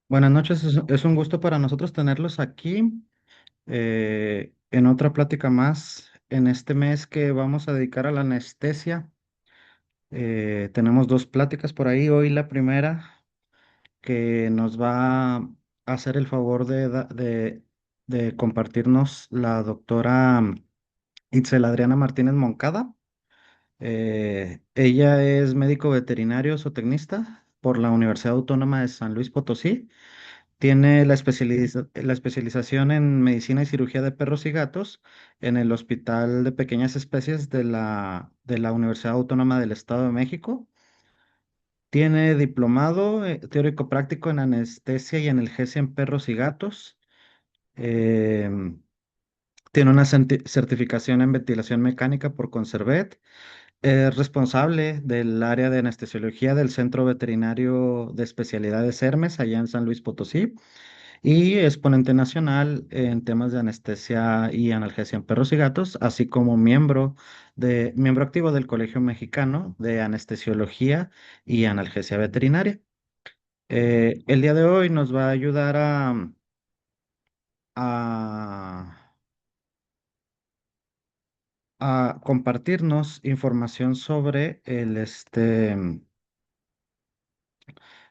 Buenas noches, es un gusto para nosotros tenerlos aquí en otra plática más. En este mes que vamos a dedicar a la anestesia, tenemos dos pláticas por ahí. Hoy la primera que nos va a hacer el favor de compartirnos la doctora Itzel Adriana Martínez Moncada. Ella es médico veterinario zootecnista por la Universidad Autónoma de San Luis Potosí. Tiene la especialización en medicina y cirugía de perros y gatos en el Hospital de Pequeñas Especies de la Universidad Autónoma del Estado de México. Tiene diplomado teórico práctico en anestesia y analgesia en perros y gatos. Em, Tiene una certificación en ventilación mecánica por Conservet. Es responsable del área de anestesiología del Centro Veterinario de Especialidades Hermes, allá en San Luis Potosí. Y es ponente nacional en temas de anestesia y analgesia en perros y gatos, así como miembro activo del Colegio Mexicano de Anestesiología y Analgesia Veterinaria. El día de hoy nos va a ayudar a, a compartirnos información sobre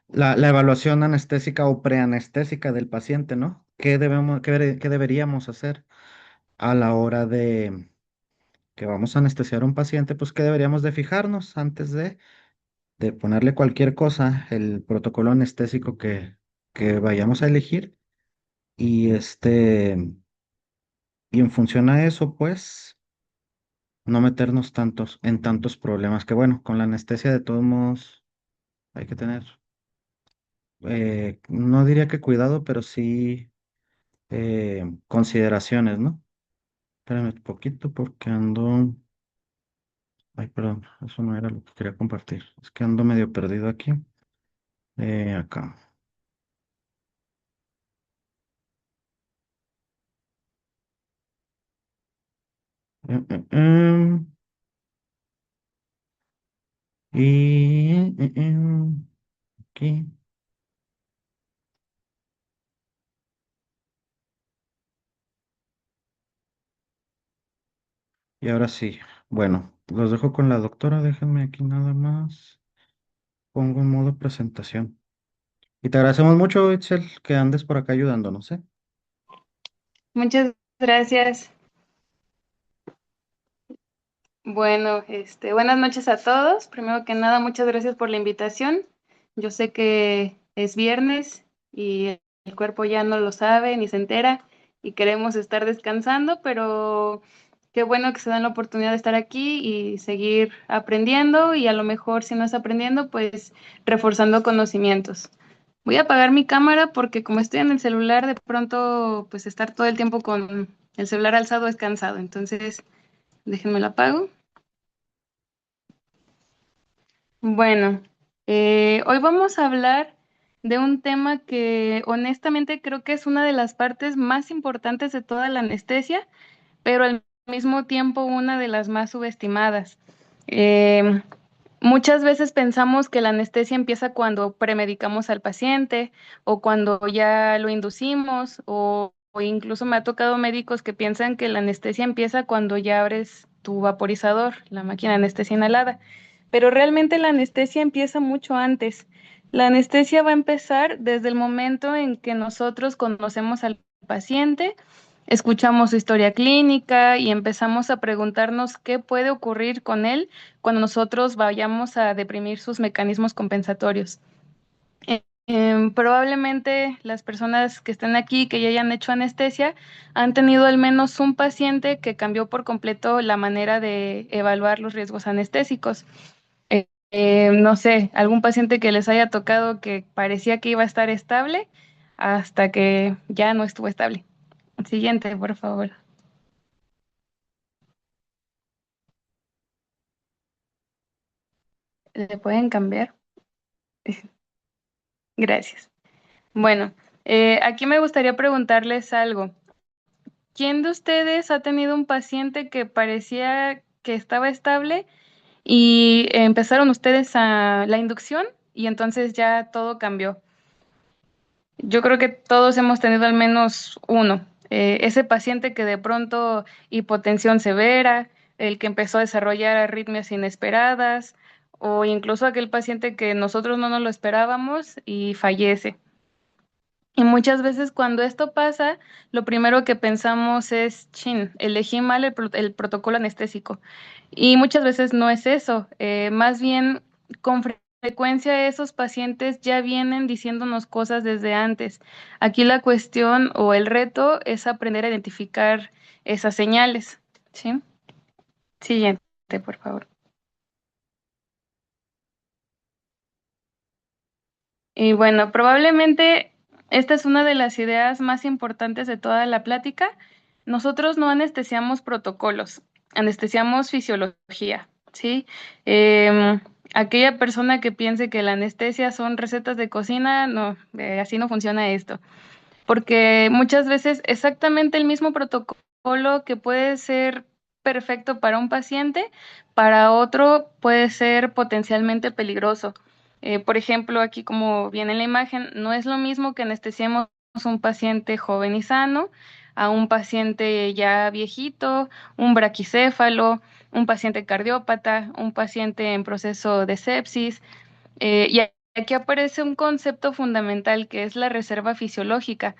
la evaluación anestésica o preanestésica del paciente, ¿no? ¿Qué deberíamos hacer a la hora de que vamos a anestesiar a un paciente? Pues que deberíamos de fijarnos antes de ponerle cualquier cosa, el protocolo anestésico que vayamos a elegir y y en función a eso, pues no meternos en tantos problemas, que bueno, con la anestesia de todos modos hay que tener, no diría que cuidado, pero sí consideraciones, ¿no? Espérame un poquito porque ay, perdón, eso no era lo que quería compartir, es que ando medio perdido aquí. Acá. Em, em, em, aquí. Y ahora sí. Bueno, los dejo con la doctora. Déjenme aquí nada más. Pongo en modo presentación. Y te agradecemos mucho, Itzel, que andes por acá ayudándonos, ¿eh? Muchas gracias. Bueno, buenas noches a todos. Primero que nada, muchas gracias por la invitación. Yo sé que es viernes y el cuerpo ya no lo sabe ni se entera y queremos estar descansando, pero qué bueno que se dan la oportunidad de estar aquí y seguir aprendiendo y a lo mejor si no es aprendiendo, pues reforzando conocimientos. Voy a apagar mi cámara porque como estoy en el celular, de pronto pues estar todo el tiempo con el celular alzado es cansado. Entonces, déjenme lo apago. Bueno, hoy vamos a hablar de un tema que honestamente creo que es una de las partes más importantes de toda la anestesia, pero al mismo tiempo una de las más subestimadas. Em, Muchas veces pensamos que la anestesia empieza cuando premedicamos al paciente o cuando ya lo inducimos o incluso me ha tocado médicos que piensan que la anestesia empieza cuando ya abres tu vaporizador, la máquina de anestesia inhalada, pero realmente la anestesia empieza mucho antes. La anestesia va a empezar desde el momento en que nosotros conocemos al paciente, escuchamos su historia clínica y empezamos a preguntarnos qué puede ocurrir con él cuando nosotros vayamos a deprimir sus mecanismos compensatorios. Probablemente las personas que estén aquí, que ya hayan hecho anestesia, han tenido al menos un paciente que cambió por completo la manera de evaluar los riesgos anestésicos. No sé, algún paciente que les haya tocado que parecía que iba a estar estable hasta que ya no estuvo estable. Siguiente, por favor. ¿Le pueden cambiar? Gracias. Bueno, aquí me gustaría preguntarles algo. ¿Quién de ustedes ha tenido un paciente que parecía que estaba estable y empezaron ustedes a la inducción y entonces ya todo cambió? Yo creo que todos hemos tenido al menos uno. Ese paciente que de pronto hipotensión severa, el que empezó a desarrollar arritmias inesperadas, o incluso aquel paciente que nosotros no nos lo esperábamos y fallece. Y muchas veces cuando esto pasa, lo primero que pensamos es, chin, elegí mal el protocolo anestésico. Y muchas veces no es eso, más bien con frecuencia esos pacientes ya vienen diciéndonos cosas desde antes. Aquí la cuestión o el reto es aprender a identificar esas señales, ¿sí? Siguiente, por favor. Y bueno, probablemente esta es una de las ideas más importantes de toda la plática. Nosotros no anestesiamos protocolos, anestesiamos fisiología, ¿sí? Aquella persona que piense que la anestesia son recetas de cocina, no, así no funciona esto, porque muchas veces exactamente el mismo protocolo que puede ser perfecto para un paciente, para otro puede ser potencialmente peligroso. Por ejemplo, aquí como viene en la imagen, no es lo mismo que anestesiemos un paciente joven y sano a un paciente ya viejito, un braquicéfalo, un paciente cardiópata, un paciente en proceso de sepsis. Y aquí aparece un concepto fundamental que es la reserva fisiológica.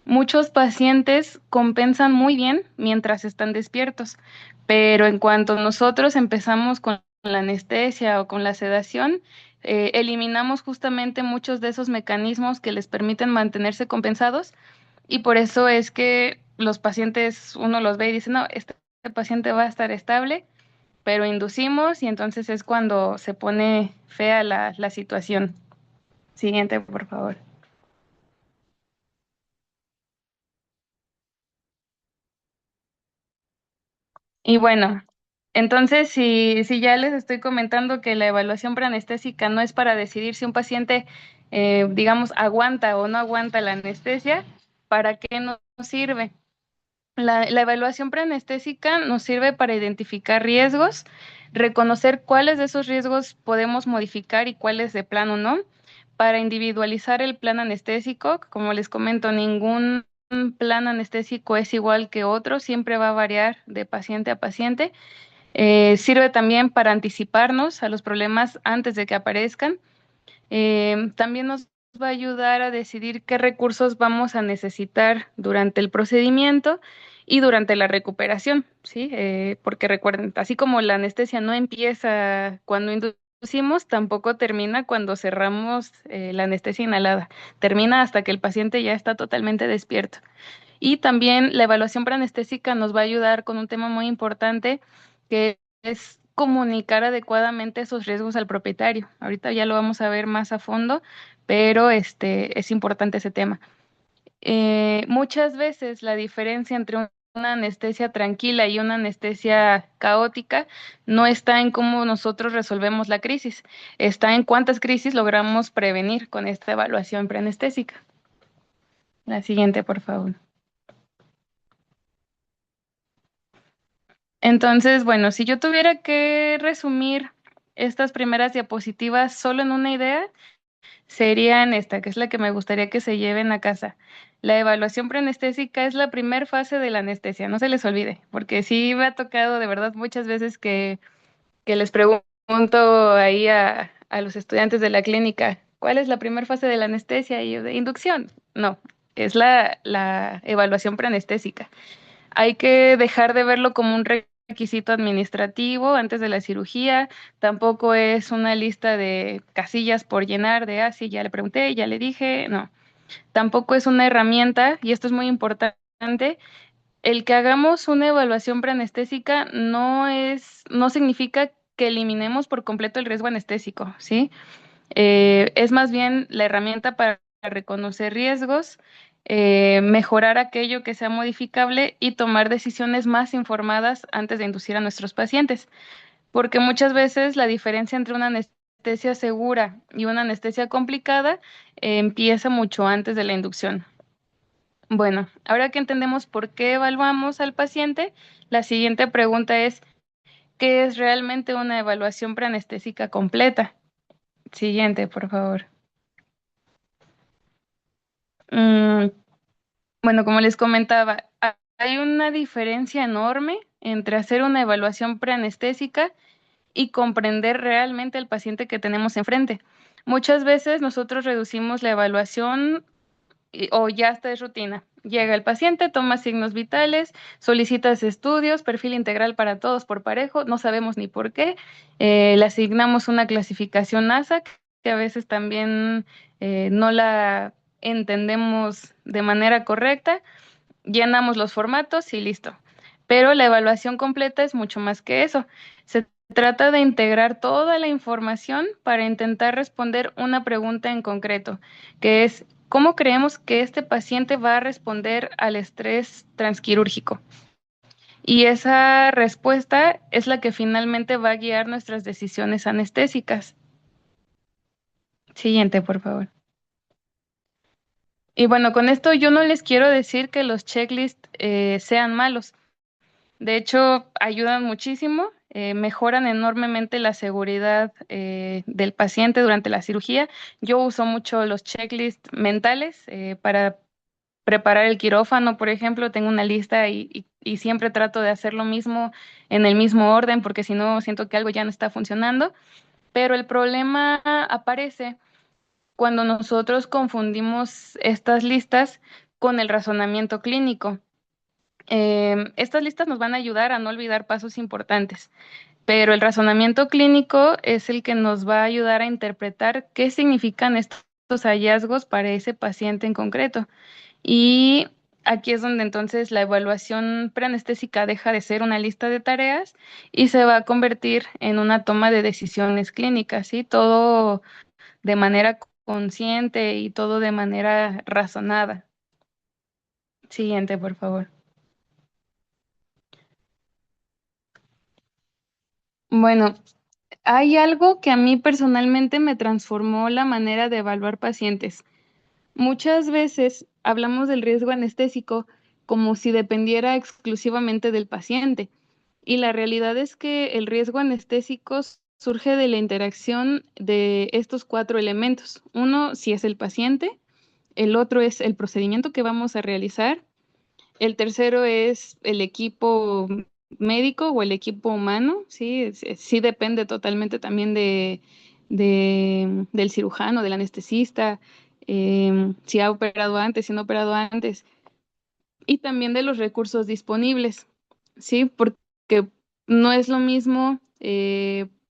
Muchos pacientes compensan muy bien mientras están despiertos, pero en cuanto nosotros empezamos con la anestesia o con la sedación, eliminamos justamente muchos de esos mecanismos que les permiten mantenerse compensados y por eso es que los pacientes, uno los ve y dice, no, este paciente va a estar estable, pero inducimos y entonces es cuando se pone fea la situación. Siguiente, por favor. Y bueno, entonces si ya les estoy comentando que la evaluación preanestésica no es para decidir si un paciente, digamos, aguanta o no aguanta la anestesia, ¿para qué nos sirve? La evaluación preanestésica nos sirve para identificar riesgos, reconocer cuáles de esos riesgos podemos modificar y cuáles de plano no, para individualizar el plan anestésico. Como les comento, ningún plan anestésico es igual que otro, siempre va a variar de paciente a paciente. Sirve también para anticiparnos a los problemas antes de que aparezcan. También nos va a ayudar a decidir qué recursos vamos a necesitar durante el procedimiento y durante la recuperación, ¿sí? Porque recuerden, así como la anestesia no empieza cuando inducimos, tampoco termina cuando cerramos la anestesia inhalada. Termina hasta que el paciente ya está totalmente despierto. Y también la evaluación preanestésica nos va a ayudar con un tema muy importante que es comunicar adecuadamente esos riesgos al propietario. Ahorita ya lo vamos a ver más a fondo, pero es importante ese tema. Muchas veces la diferencia entre una anestesia tranquila y una anestesia caótica no está en cómo nosotros resolvemos la crisis, está en cuántas crisis logramos prevenir con esta evaluación preanestésica. La siguiente, por favor. Entonces, bueno, si yo tuviera que resumir estas primeras diapositivas solo en una idea, serían esta, que es la que me gustaría que se lleven a casa. La evaluación preanestésica es la primera fase de la anestesia, no se les olvide, porque sí me ha tocado de verdad muchas veces que les pregunto ahí a los estudiantes de la clínica, ¿cuál es la primera fase de la anestesia? Y yo, de inducción. No, es la evaluación preanestésica. Hay que dejar de verlo como un requisito administrativo antes de la cirugía, tampoco es una lista de casillas por llenar de, ah, sí, ya le pregunté, ya le dije, no, tampoco es una herramienta, y esto es muy importante, el que hagamos una evaluación preanestésica no significa que eliminemos por completo el riesgo anestésico, ¿sí? Es más bien la herramienta para reconocer riesgos, mejorar aquello que sea modificable y tomar decisiones más informadas antes de inducir a nuestros pacientes. Porque muchas veces la diferencia entre una anestesia segura y una anestesia complicada empieza mucho antes de la inducción. Bueno, ahora que entendemos por qué evaluamos al paciente, la siguiente pregunta es, ¿qué es realmente una evaluación preanestésica completa? Siguiente, por favor. Mm, bueno, como les comentaba, hay una diferencia enorme entre hacer una evaluación preanestésica y comprender realmente al paciente que tenemos enfrente. Muchas veces nosotros reducimos la evaluación o ya está es rutina. Llega el paciente, toma signos vitales, solicitas estudios, perfil integral para todos por parejo, no sabemos ni por qué. Le asignamos una clasificación ASAC, que a veces también no la entendemos de manera correcta, llenamos los formatos y listo. Pero la evaluación completa es mucho más que eso. Se trata de integrar toda la información para intentar responder una pregunta en concreto, que es, ¿cómo creemos que este paciente va a responder al estrés transquirúrgico? Y esa respuesta es la que finalmente va a guiar nuestras decisiones anestésicas. Siguiente, por favor. Y bueno, con esto yo no les quiero decir que los checklists sean malos. De hecho, ayudan muchísimo, mejoran enormemente la seguridad del paciente durante la cirugía. Yo uso mucho los checklists mentales para preparar el quirófano, por ejemplo, tengo una lista y siempre trato de hacer lo mismo en el mismo orden porque si no siento que algo ya no está funcionando. Pero el problema aparece cuando nosotros confundimos estas listas con el razonamiento clínico. Estas listas nos van a ayudar a no olvidar pasos importantes, pero el razonamiento clínico es el que nos va a ayudar a interpretar qué significan estos hallazgos para ese paciente en concreto. Y aquí es donde entonces la evaluación preanestésica deja de ser una lista de tareas y se va a convertir en una toma de decisiones clínicas, ¿sí? Todo de manera consciente y todo de manera razonada. Siguiente, por favor. Bueno, hay algo que a mí personalmente me transformó la manera de evaluar pacientes. Muchas veces hablamos del riesgo anestésico como si dependiera exclusivamente del paciente, y la realidad es que el riesgo anestésico surge de la interacción de estos cuatro elementos. Uno, si es el paciente, el otro es el procedimiento que vamos a realizar, el tercero es el equipo médico o el equipo humano, sí, sí depende totalmente también del cirujano, del anestesista, si ha operado antes, si no ha operado antes, y también de los recursos disponibles, sí, porque no es lo mismo,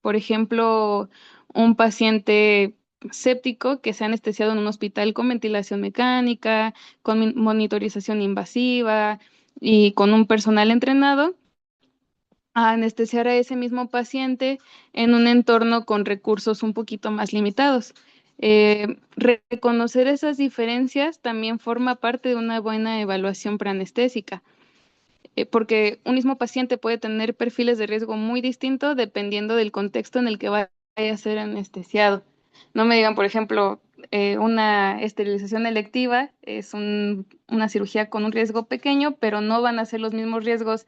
por ejemplo, un paciente séptico que se ha anestesiado en un hospital con ventilación mecánica, con monitorización invasiva y con un personal entrenado, a anestesiar a ese mismo paciente en un entorno con recursos un poquito más limitados. Reconocer esas diferencias también forma parte de una buena evaluación preanestésica, porque un mismo paciente puede tener perfiles de riesgo muy distintos dependiendo del contexto en el que vaya a ser anestesiado. No me digan, por ejemplo, una esterilización electiva es una cirugía con un riesgo pequeño, pero no van a ser los mismos riesgos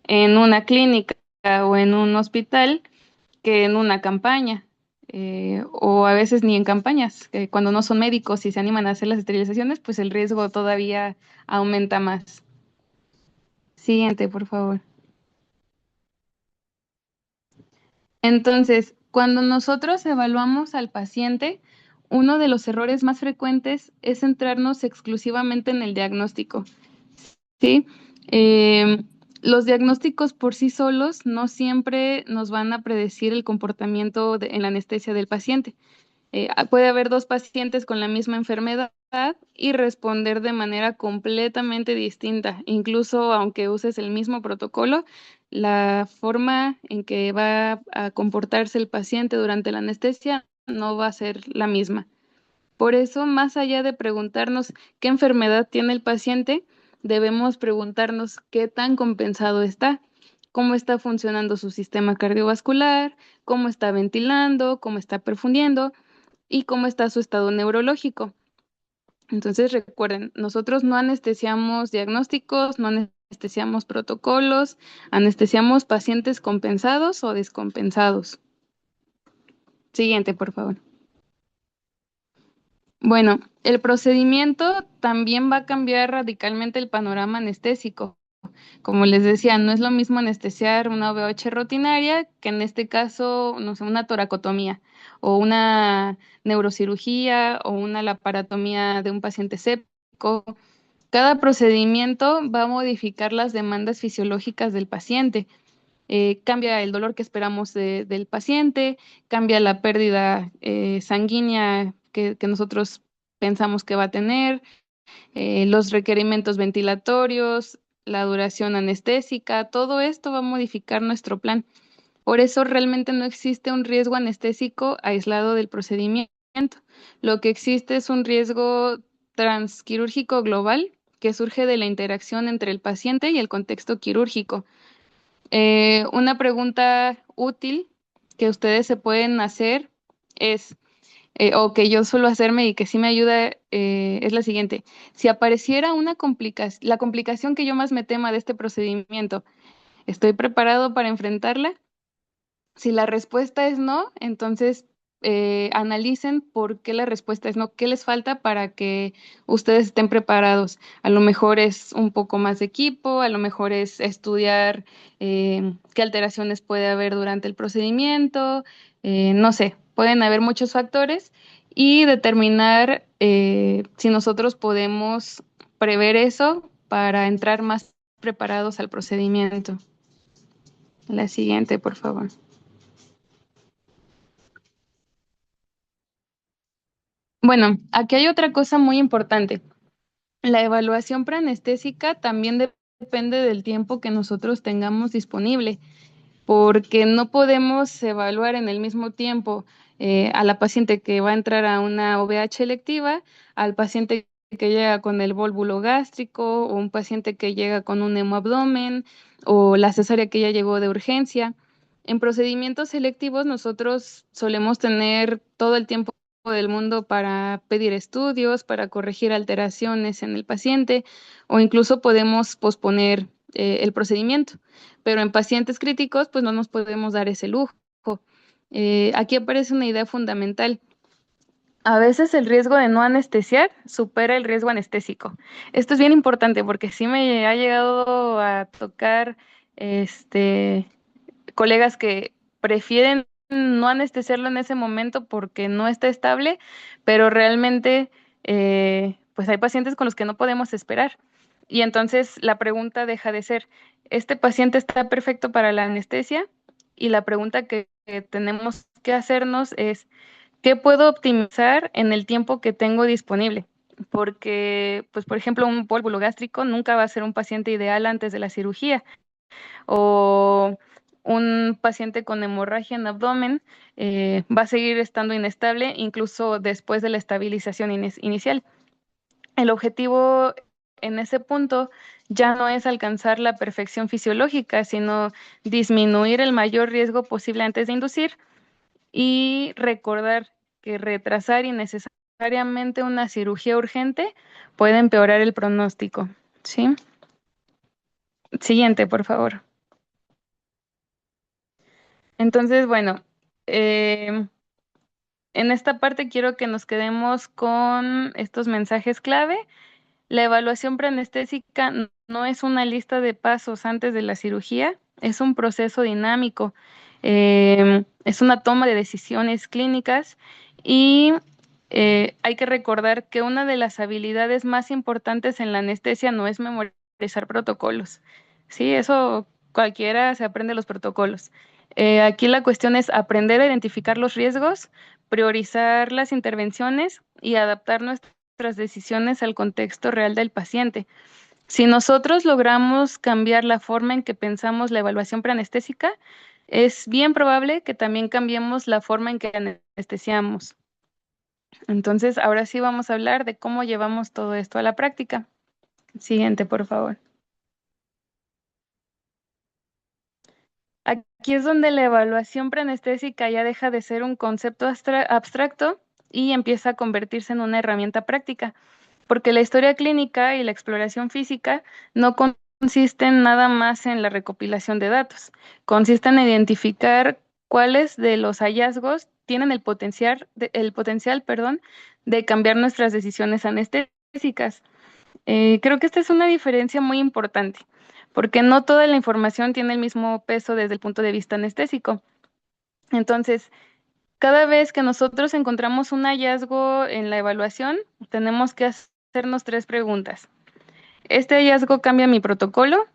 en una clínica o en un hospital que en una campaña, o a veces ni en campañas, que cuando no son médicos y se animan a hacer las esterilizaciones, pues el riesgo todavía aumenta más. Siguiente, por favor. Entonces, cuando nosotros evaluamos al paciente, uno de los errores más frecuentes es centrarnos exclusivamente en el diagnóstico, ¿sí? Eh, los diagnósticos por sí solos no siempre nos van a predecir el comportamiento en la anestesia del paciente. Puede haber dos pacientes con la misma enfermedad y responder de manera completamente distinta. Incluso aunque uses el mismo protocolo, la forma en que va a comportarse el paciente durante la anestesia no va a ser la misma. Por eso, más allá de preguntarnos qué enfermedad tiene el paciente, debemos preguntarnos qué tan compensado está, cómo está funcionando su sistema cardiovascular, cómo está ventilando, cómo está perfundiendo y cómo está su estado neurológico. Entonces, recuerden, nosotros no anestesiamos diagnósticos, no anestesiamos protocolos, anestesiamos pacientes compensados o descompensados. Siguiente, por favor. Bueno, el procedimiento también va a cambiar radicalmente el panorama anestésico. Como les decía, no es lo mismo anestesiar una VOH rutinaria que en este caso, no sé, una toracotomía o una neurocirugía o una laparotomía de un paciente séptico. Cada procedimiento va a modificar las demandas fisiológicas del paciente. Cambia el dolor que esperamos del paciente, cambia la pérdida sanguínea que nosotros pensamos que va a tener, los requerimientos ventilatorios, la duración anestésica, todo esto va a modificar nuestro plan. Por eso realmente no existe un riesgo anestésico aislado del procedimiento. Lo que existe es un riesgo transquirúrgico global que surge de la interacción entre el paciente y el contexto quirúrgico. Una pregunta útil que ustedes se pueden hacer es, o que yo suelo hacerme y que sí me ayuda, es la siguiente. Si apareciera una complicación, la complicación que yo más me tema de este procedimiento, ¿estoy preparado para enfrentarla? Si la respuesta es no, entonces analicen por qué la respuesta es no, qué les falta para que ustedes estén preparados. A lo mejor es un poco más de equipo, a lo mejor es estudiar qué alteraciones puede haber durante el procedimiento, no sé, pueden haber muchos factores y determinar si nosotros podemos prever eso para entrar más preparados al procedimiento. La siguiente, por favor. Bueno, aquí hay otra cosa muy importante. La evaluación preanestésica también depende del tiempo que nosotros tengamos disponible, porque no podemos evaluar en el mismo tiempo a la paciente que va a entrar a una OVH electiva, al paciente que llega con el vólvulo gástrico, o un paciente que llega con un hemoabdomen, o la cesárea que ya llegó de urgencia. En procedimientos selectivos nosotros solemos tener todo el tiempo del mundo para pedir estudios, para corregir alteraciones en el paciente o incluso podemos posponer el procedimiento. Pero en pacientes críticos, pues no nos podemos dar ese lujo. Aquí aparece una idea fundamental. A veces el riesgo de no anestesiar supera el riesgo anestésico. Esto es bien importante porque sí me ha llegado a tocar este, colegas que prefieren no anestesiarlo en ese momento porque no está estable, pero realmente pues hay pacientes con los que no podemos esperar. Y entonces la pregunta deja de ser, ¿este paciente está perfecto para la anestesia? Y la pregunta que tenemos que hacernos es, ¿qué puedo optimizar en el tiempo que tengo disponible? Porque, pues, por ejemplo, un pólvulo gástrico nunca va a ser un paciente ideal antes de la cirugía o un paciente con hemorragia en abdomen va a seguir estando inestable incluso después de la estabilización inicial. El objetivo en ese punto ya no es alcanzar la perfección fisiológica, sino disminuir el mayor riesgo posible antes de inducir y recordar que retrasar innecesariamente una cirugía urgente puede empeorar el pronóstico. ¿Sí? Siguiente, por favor. Entonces, bueno, eh, en esta parte quiero que nos quedemos con estos mensajes clave. La evaluación preanestésica no es una lista de pasos antes de la cirugía, es un proceso dinámico, es una toma de decisiones clínicas y hay que recordar que una de las habilidades más importantes en la anestesia no es memorizar protocolos. Sí, eso cualquiera se aprende los protocolos. Aquí la cuestión es aprender a identificar los riesgos, priorizar las intervenciones y adaptar nuestras decisiones al contexto real del paciente. Si nosotros logramos cambiar la forma en que pensamos la evaluación preanestésica, es bien probable que también cambiemos la forma en que anestesiamos. Entonces, ahora sí vamos a hablar de cómo llevamos todo esto a la práctica. Siguiente, por favor. Aquí es donde la evaluación preanestésica ya deja de ser un concepto abstracto y empieza a convertirse en una herramienta práctica, porque la historia clínica y la exploración física no consisten nada más en la recopilación de datos, consisten en identificar cuáles de los hallazgos tienen el potencial, perdón, de cambiar nuestras decisiones anestésicas. Creo que esta es una diferencia muy importante, porque no toda la información tiene el mismo peso desde el punto de vista anestésico. Entonces, cada vez que nosotros encontramos un hallazgo en la evaluación, tenemos que hacernos tres preguntas. ¿Este hallazgo cambia mi protocolo?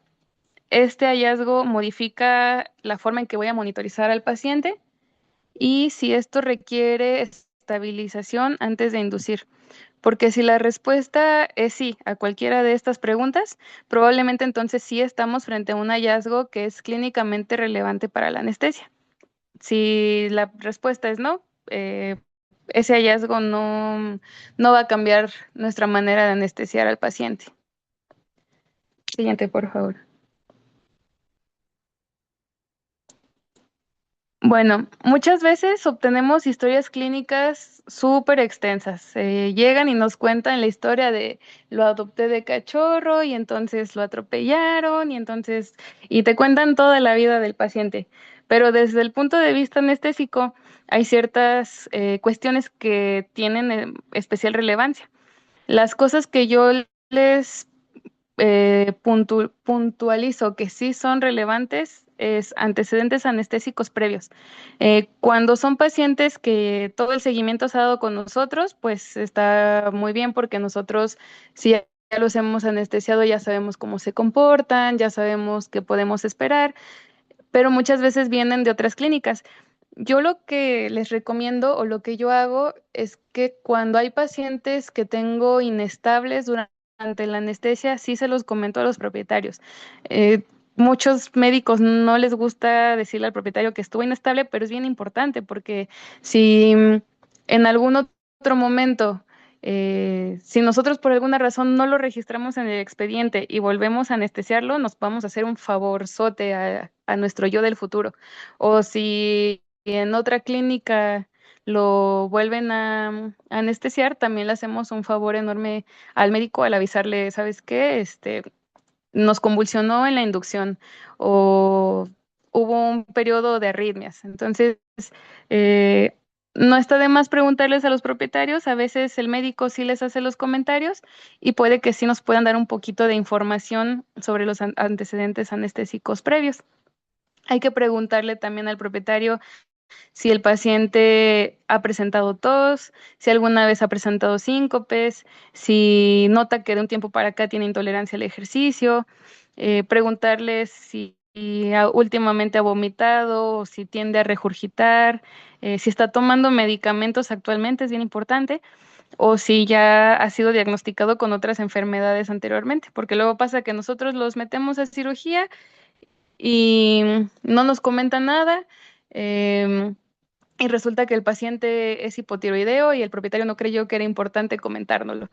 ¿Este hallazgo modifica la forma en que voy a monitorizar al paciente? Y si esto requiere estabilización antes de inducir. Porque si la respuesta es sí a cualquiera de estas preguntas, probablemente entonces sí estamos frente a un hallazgo que es clínicamente relevante para la anestesia. Si la respuesta es no, ese hallazgo no va a cambiar nuestra manera de anestesiar al paciente. Siguiente, por favor. Bueno, muchas veces obtenemos historias clínicas súper extensas. Llegan y nos cuentan la historia de lo adopté de cachorro y entonces lo atropellaron y te cuentan toda la vida del paciente. Pero desde el punto de vista anestésico, hay ciertas cuestiones que tienen especial relevancia. Las cosas que yo les puntualizo que sí son relevantes es antecedentes anestésicos previos. Cuando son pacientes que todo el seguimiento se ha dado con nosotros, pues está muy bien porque nosotros, si ya los hemos anestesiado, ya sabemos cómo se comportan, ya sabemos qué podemos esperar, pero muchas veces vienen de otras clínicas. Yo lo que les recomiendo o lo que yo hago es que cuando hay pacientes que tengo inestables durante la anestesia, sí se los comento a los propietarios. Muchos médicos no les gusta decirle al propietario que estuvo inestable, pero es bien importante porque si en algún otro momento, si nosotros por alguna razón no lo registramos en el expediente y volvemos a anestesiarlo, nos vamos a hacer un favorzote a nuestro yo del futuro. O si en otra clínica lo vuelven a anestesiar, también le hacemos un favor enorme al médico al avisarle, ¿sabes qué? Nos convulsionó en la inducción o hubo un periodo de arritmias. Entonces, eh, no está de más preguntarles a los propietarios, a veces el médico sí les hace los comentarios y puede que sí nos puedan dar un poquito de información sobre los antecedentes anestésicos previos. Hay que preguntarle también al propietario si el paciente ha presentado tos, si alguna vez ha presentado síncopes, si nota que de un tiempo para acá tiene intolerancia al ejercicio, preguntarle si últimamente ha vomitado o si tiende a regurgitar, si está tomando medicamentos actualmente, es bien importante, o si ya ha sido diagnosticado con otras enfermedades anteriormente, porque luego pasa que nosotros los metemos a cirugía y no nos comentan nada. em, y resulta que el paciente es hipotiroideo y el propietario no creyó que era importante comentárnoslo.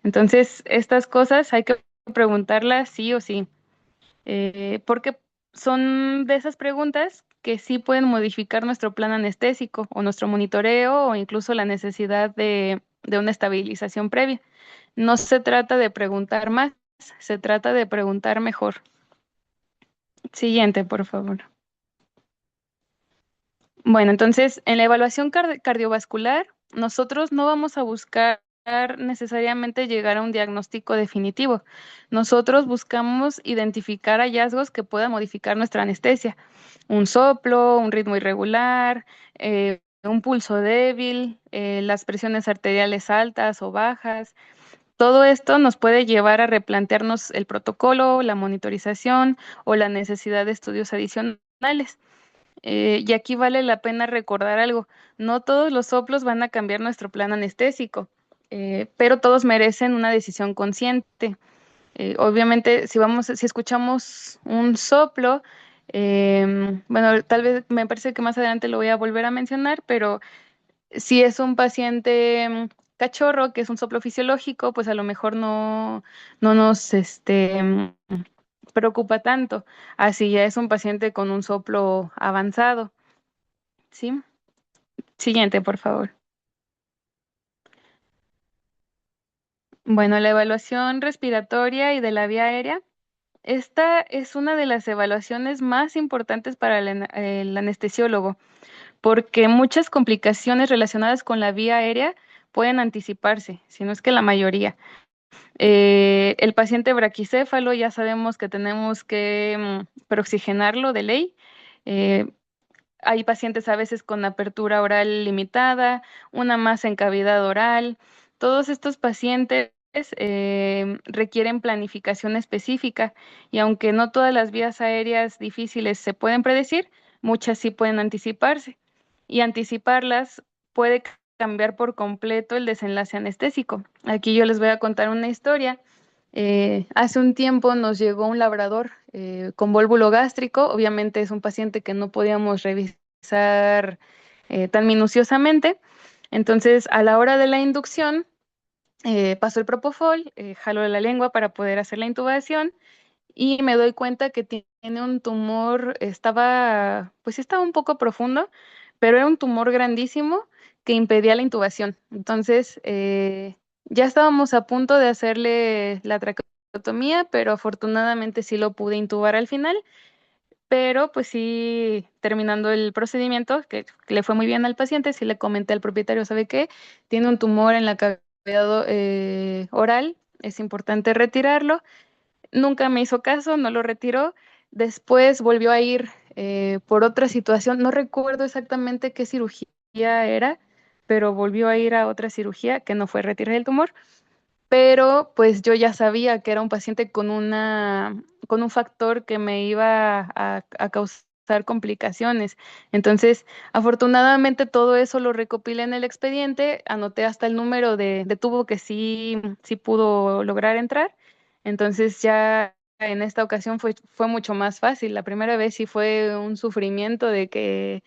Entonces, estas cosas hay que preguntarlas sí o sí, porque son de esas preguntas que sí pueden modificar nuestro plan anestésico o nuestro monitoreo o incluso la necesidad de una estabilización previa. No se trata de preguntar más, se trata de preguntar mejor. Siguiente, por favor. Bueno, entonces, en la evaluación cardiovascular, nosotros no vamos a buscar necesariamente llegar a un diagnóstico definitivo. Nosotros buscamos identificar hallazgos que puedan modificar nuestra anestesia. Un soplo, un ritmo irregular, un pulso débil, las presiones arteriales altas o bajas. Todo esto nos puede llevar a replantearnos el protocolo, la monitorización o la necesidad de estudios adicionales. Y aquí vale la pena recordar algo, no todos los soplos van a cambiar nuestro plan anestésico, pero todos merecen una decisión consciente. Obviamente, si escuchamos un soplo, bueno, tal vez me parece que más adelante lo voy a volver a mencionar, pero si es un paciente cachorro, que es un soplo fisiológico, pues a lo mejor no nos preocupa tanto. Así ya es un paciente con un soplo avanzado. ¿Sí? Siguiente, por favor. Bueno, la evaluación respiratoria y de la vía aérea. Esta es una de las evaluaciones más importantes para el anestesiólogo, porque muchas complicaciones relacionadas con la vía aérea pueden anticiparse, si no es que la mayoría. El paciente braquicéfalo ya sabemos que tenemos que preoxigenarlo de ley. Eh, Hay pacientes a veces con apertura oral limitada, una masa en cavidad oral. Todos estos pacientes requieren planificación específica y aunque no todas las vías aéreas difíciles se pueden predecir, muchas sí pueden anticiparse. Y anticiparlas puede cambiar por completo el desenlace anestésico. Aquí yo les voy a contar una historia. Hace un tiempo nos llegó un labrador con vólvulo gástrico. Obviamente es un paciente que no podíamos revisar tan minuciosamente. Entonces, a la hora de la inducción, pasó el propofol, jaló la lengua para poder hacer la intubación y me doy cuenta que tiene un tumor, pues sí estaba un poco profundo, pero era un tumor grandísimo que impedía la intubación. Entonces, ya estábamos a punto de hacerle la traqueotomía, pero afortunadamente sí lo pude intubar al final, pero pues sí, terminando el procedimiento, que le fue muy bien al paciente, sí le comenté al propietario, ¿sabe qué? Tiene un tumor en la cavidad oral, es importante retirarlo. Nunca me hizo caso, no lo retiró. Después volvió a ir por otra situación. No recuerdo exactamente qué cirugía era, pero volvió a ir a otra cirugía que no fue retirar el tumor. Pero pues yo ya sabía que era un paciente con un factor que me iba a causar complicaciones. Entonces, afortunadamente todo eso lo recopilé en el expediente, anoté hasta el número de tubo que sí pudo lograr entrar. Entonces ya en esta ocasión fue mucho más fácil. La primera vez sí fue un sufrimiento de que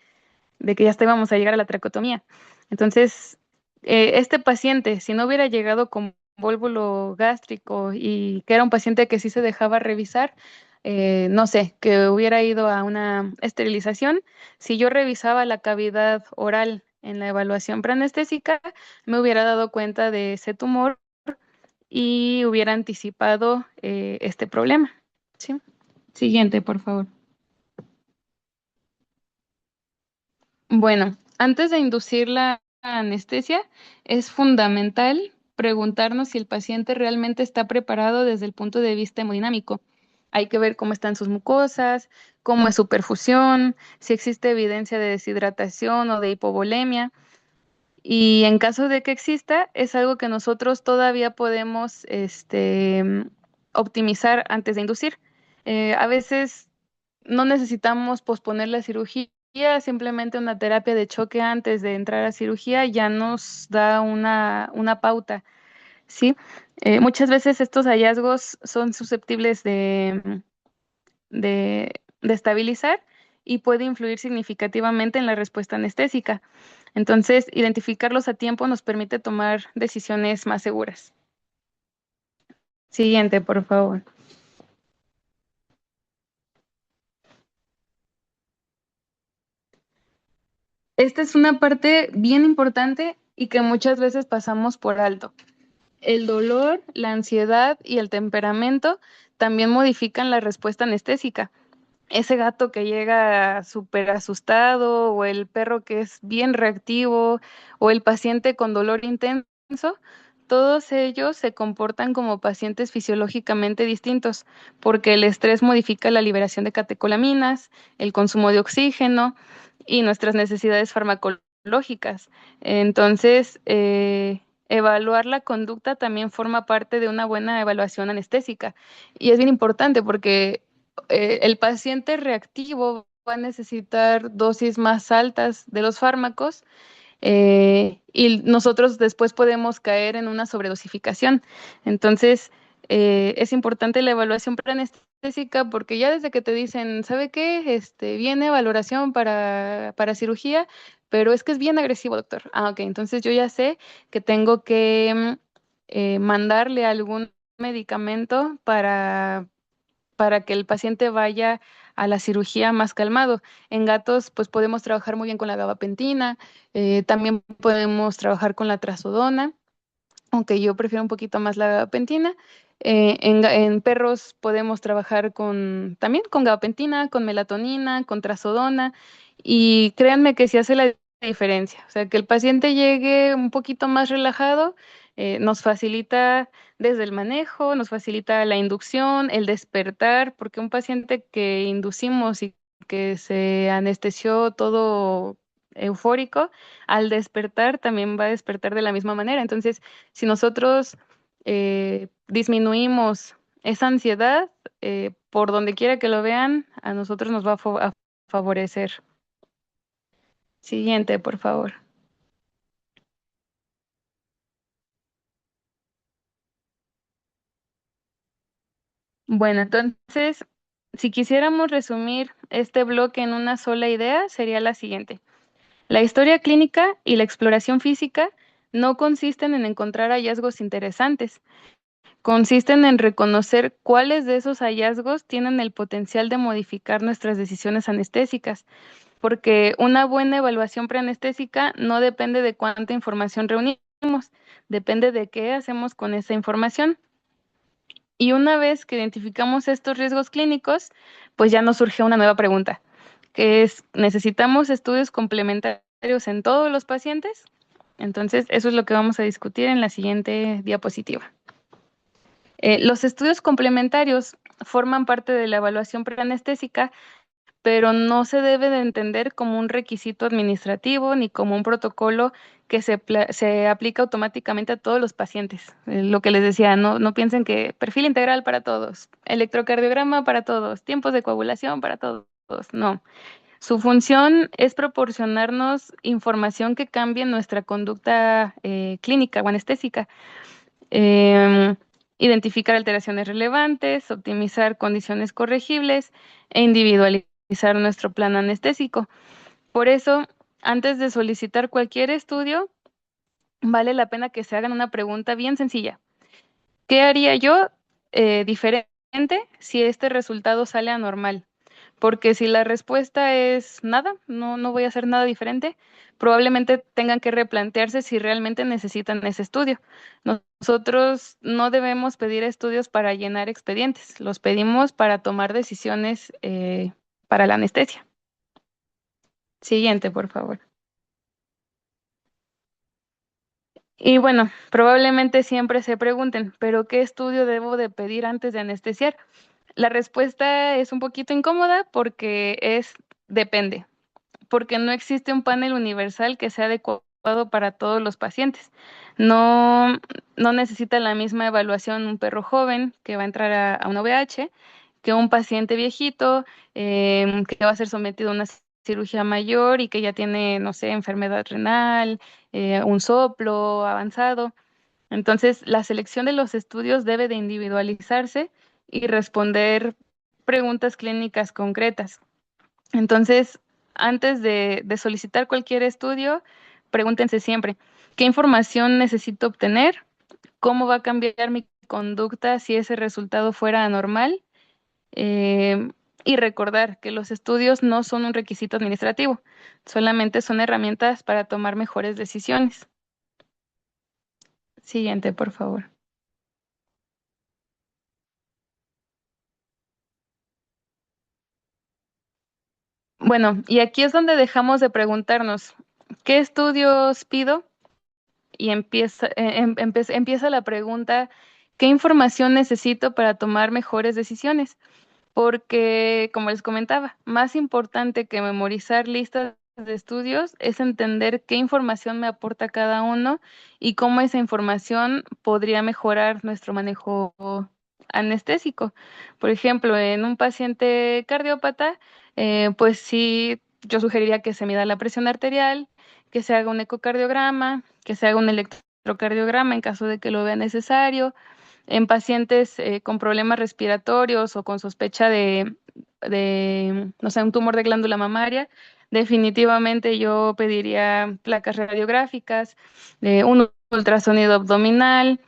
ya íbamos a llegar a la tracotomía. Entonces, este paciente, si no hubiera llegado con vólvulo gástrico y que era un paciente que sí se dejaba revisar, no sé, que hubiera ido a una esterilización, si yo revisaba la cavidad oral en la evaluación preanestésica, me hubiera dado cuenta de ese tumor y hubiera anticipado este problema. ¿Sí? Siguiente, por favor. Bueno, antes de inducir la anestesia, es fundamental preguntarnos si el paciente realmente está preparado desde el punto de vista hemodinámico. Hay que ver cómo están sus mucosas, cómo es su perfusión, si existe evidencia de deshidratación o de hipovolemia. Y en caso de que exista, es algo que nosotros todavía podemos optimizar antes de inducir. A veces no necesitamos posponer la cirugía, simplemente una terapia de choque antes de entrar a cirugía ya nos da una pauta, ¿sí? Muchas veces estos hallazgos son susceptibles de estabilizar y puede influir significativamente en la respuesta anestésica. Entonces, identificarlos a tiempo nos permite tomar decisiones más seguras. Siguiente, por favor. Esta es una parte bien importante y que muchas veces pasamos por alto. El dolor, la ansiedad y el temperamento también modifican la respuesta anestésica. Ese gato que llega súper asustado o el perro que es bien reactivo o el paciente con dolor intenso, todos ellos se comportan como pacientes fisiológicamente distintos porque el estrés modifica la liberación de catecolaminas, el consumo de oxígeno y nuestras necesidades farmacológicas. Entonces, evaluar la conducta también forma parte de una buena evaluación anestésica y es bien importante porque el paciente reactivo va a necesitar dosis más altas de los fármacos y nosotros después podemos caer en una sobredosificación. Entonces, es importante la evaluación preanestésica porque ya desde que te dicen, ¿sabe qué? Viene valoración para cirugía, pero es que es bien agresivo, doctor. Ah, ok, entonces yo ya sé que tengo que mandarle algún medicamento para que el paciente vaya a la cirugía más calmado. En gatos, pues podemos trabajar muy bien con la gabapentina, también podemos trabajar con la trazodona, aunque yo prefiero un poquito más la gabapentina. En perros podemos trabajar también con gabapentina, con melatonina, con trazodona, y créanme que si hace la diferencia. O sea, que el paciente llegue un poquito más relajado, nos facilita desde el manejo, nos facilita la inducción, el despertar, porque un paciente que inducimos y que se anestesió todo eufórico, al despertar también va a despertar de la misma manera. Entonces, si nosotros disminuimos esa ansiedad, por donde quiera que lo vean, a nosotros nos va a favorecer. Siguiente, por favor. Bueno, entonces, si quisiéramos resumir este bloque en una sola idea, sería la siguiente. La historia clínica y la exploración física no consisten en encontrar hallazgos interesantes, consisten en reconocer cuáles de esos hallazgos tienen el potencial de modificar nuestras decisiones anestésicas, porque una buena evaluación preanestésica no depende de cuánta información reunimos, depende de qué hacemos con esa información. Y una vez que identificamos estos riesgos clínicos, pues ya nos surge una nueva pregunta, que es, ¿necesitamos estudios complementarios en todos los pacientes? Entonces, eso es lo que vamos a discutir en la siguiente diapositiva. Los estudios complementarios forman parte de la evaluación preanestésica, pero no se debe de entender como un requisito administrativo ni como un protocolo que se aplica automáticamente a todos los pacientes. Lo que les decía, no piensen que perfil integral para todos, electrocardiograma para todos, tiempos de coagulación para todos. No. Su función es proporcionarnos información que cambie nuestra conducta clínica o anestésica. Em, Identificar alteraciones relevantes, optimizar condiciones corregibles e individualizar nuestro plan anestésico. Por eso, antes de solicitar cualquier estudio, vale la pena que se hagan una pregunta bien sencilla. ¿Qué haría yo diferente si este resultado sale anormal? Porque si la respuesta es nada, no voy a hacer nada diferente, probablemente tengan que replantearse si realmente necesitan ese estudio. Nosotros no debemos pedir estudios para llenar expedientes, los pedimos para tomar decisiones para la anestesia. Siguiente, por favor. Y bueno, probablemente siempre se pregunten, ¿pero qué estudio debo de pedir antes de anestesiar? La respuesta es un poquito incómoda porque depende, porque no existe un panel universal que sea adecuado para todos los pacientes. No, no necesita la misma evaluación un perro joven que va a entrar a una VH que un paciente viejito que va a ser sometido a una cirugía mayor y que ya tiene, no sé, enfermedad renal, un soplo avanzado. Entonces, la selección de los estudios debe de individualizarse y responder preguntas clínicas concretas. Entonces, antes de solicitar cualquier estudio, pregúntense siempre, ¿qué información necesito obtener? ¿Cómo va a cambiar mi conducta si ese resultado fuera anormal? Eh, y recordar que los estudios no son un requisito administrativo, solamente son herramientas para tomar mejores decisiones. Siguiente, por favor. Bueno, y aquí es donde dejamos de preguntarnos, ¿qué estudios pido? Y empieza la pregunta, ¿qué información necesito para tomar mejores decisiones? Porque, como les comentaba, más importante que memorizar listas de estudios es entender qué información me aporta cada uno y cómo esa información podría mejorar nuestro manejo anestésico. Por ejemplo, en un paciente cardiópata, pues sí, yo sugeriría que se mida la presión arterial, que se haga un ecocardiograma, que se haga un electrocardiograma en caso de que lo vea necesario. En pacientes con problemas respiratorios o con sospecha no sé, un tumor de glándula mamaria, definitivamente yo pediría placas radiográficas, un ultrasonido abdominal.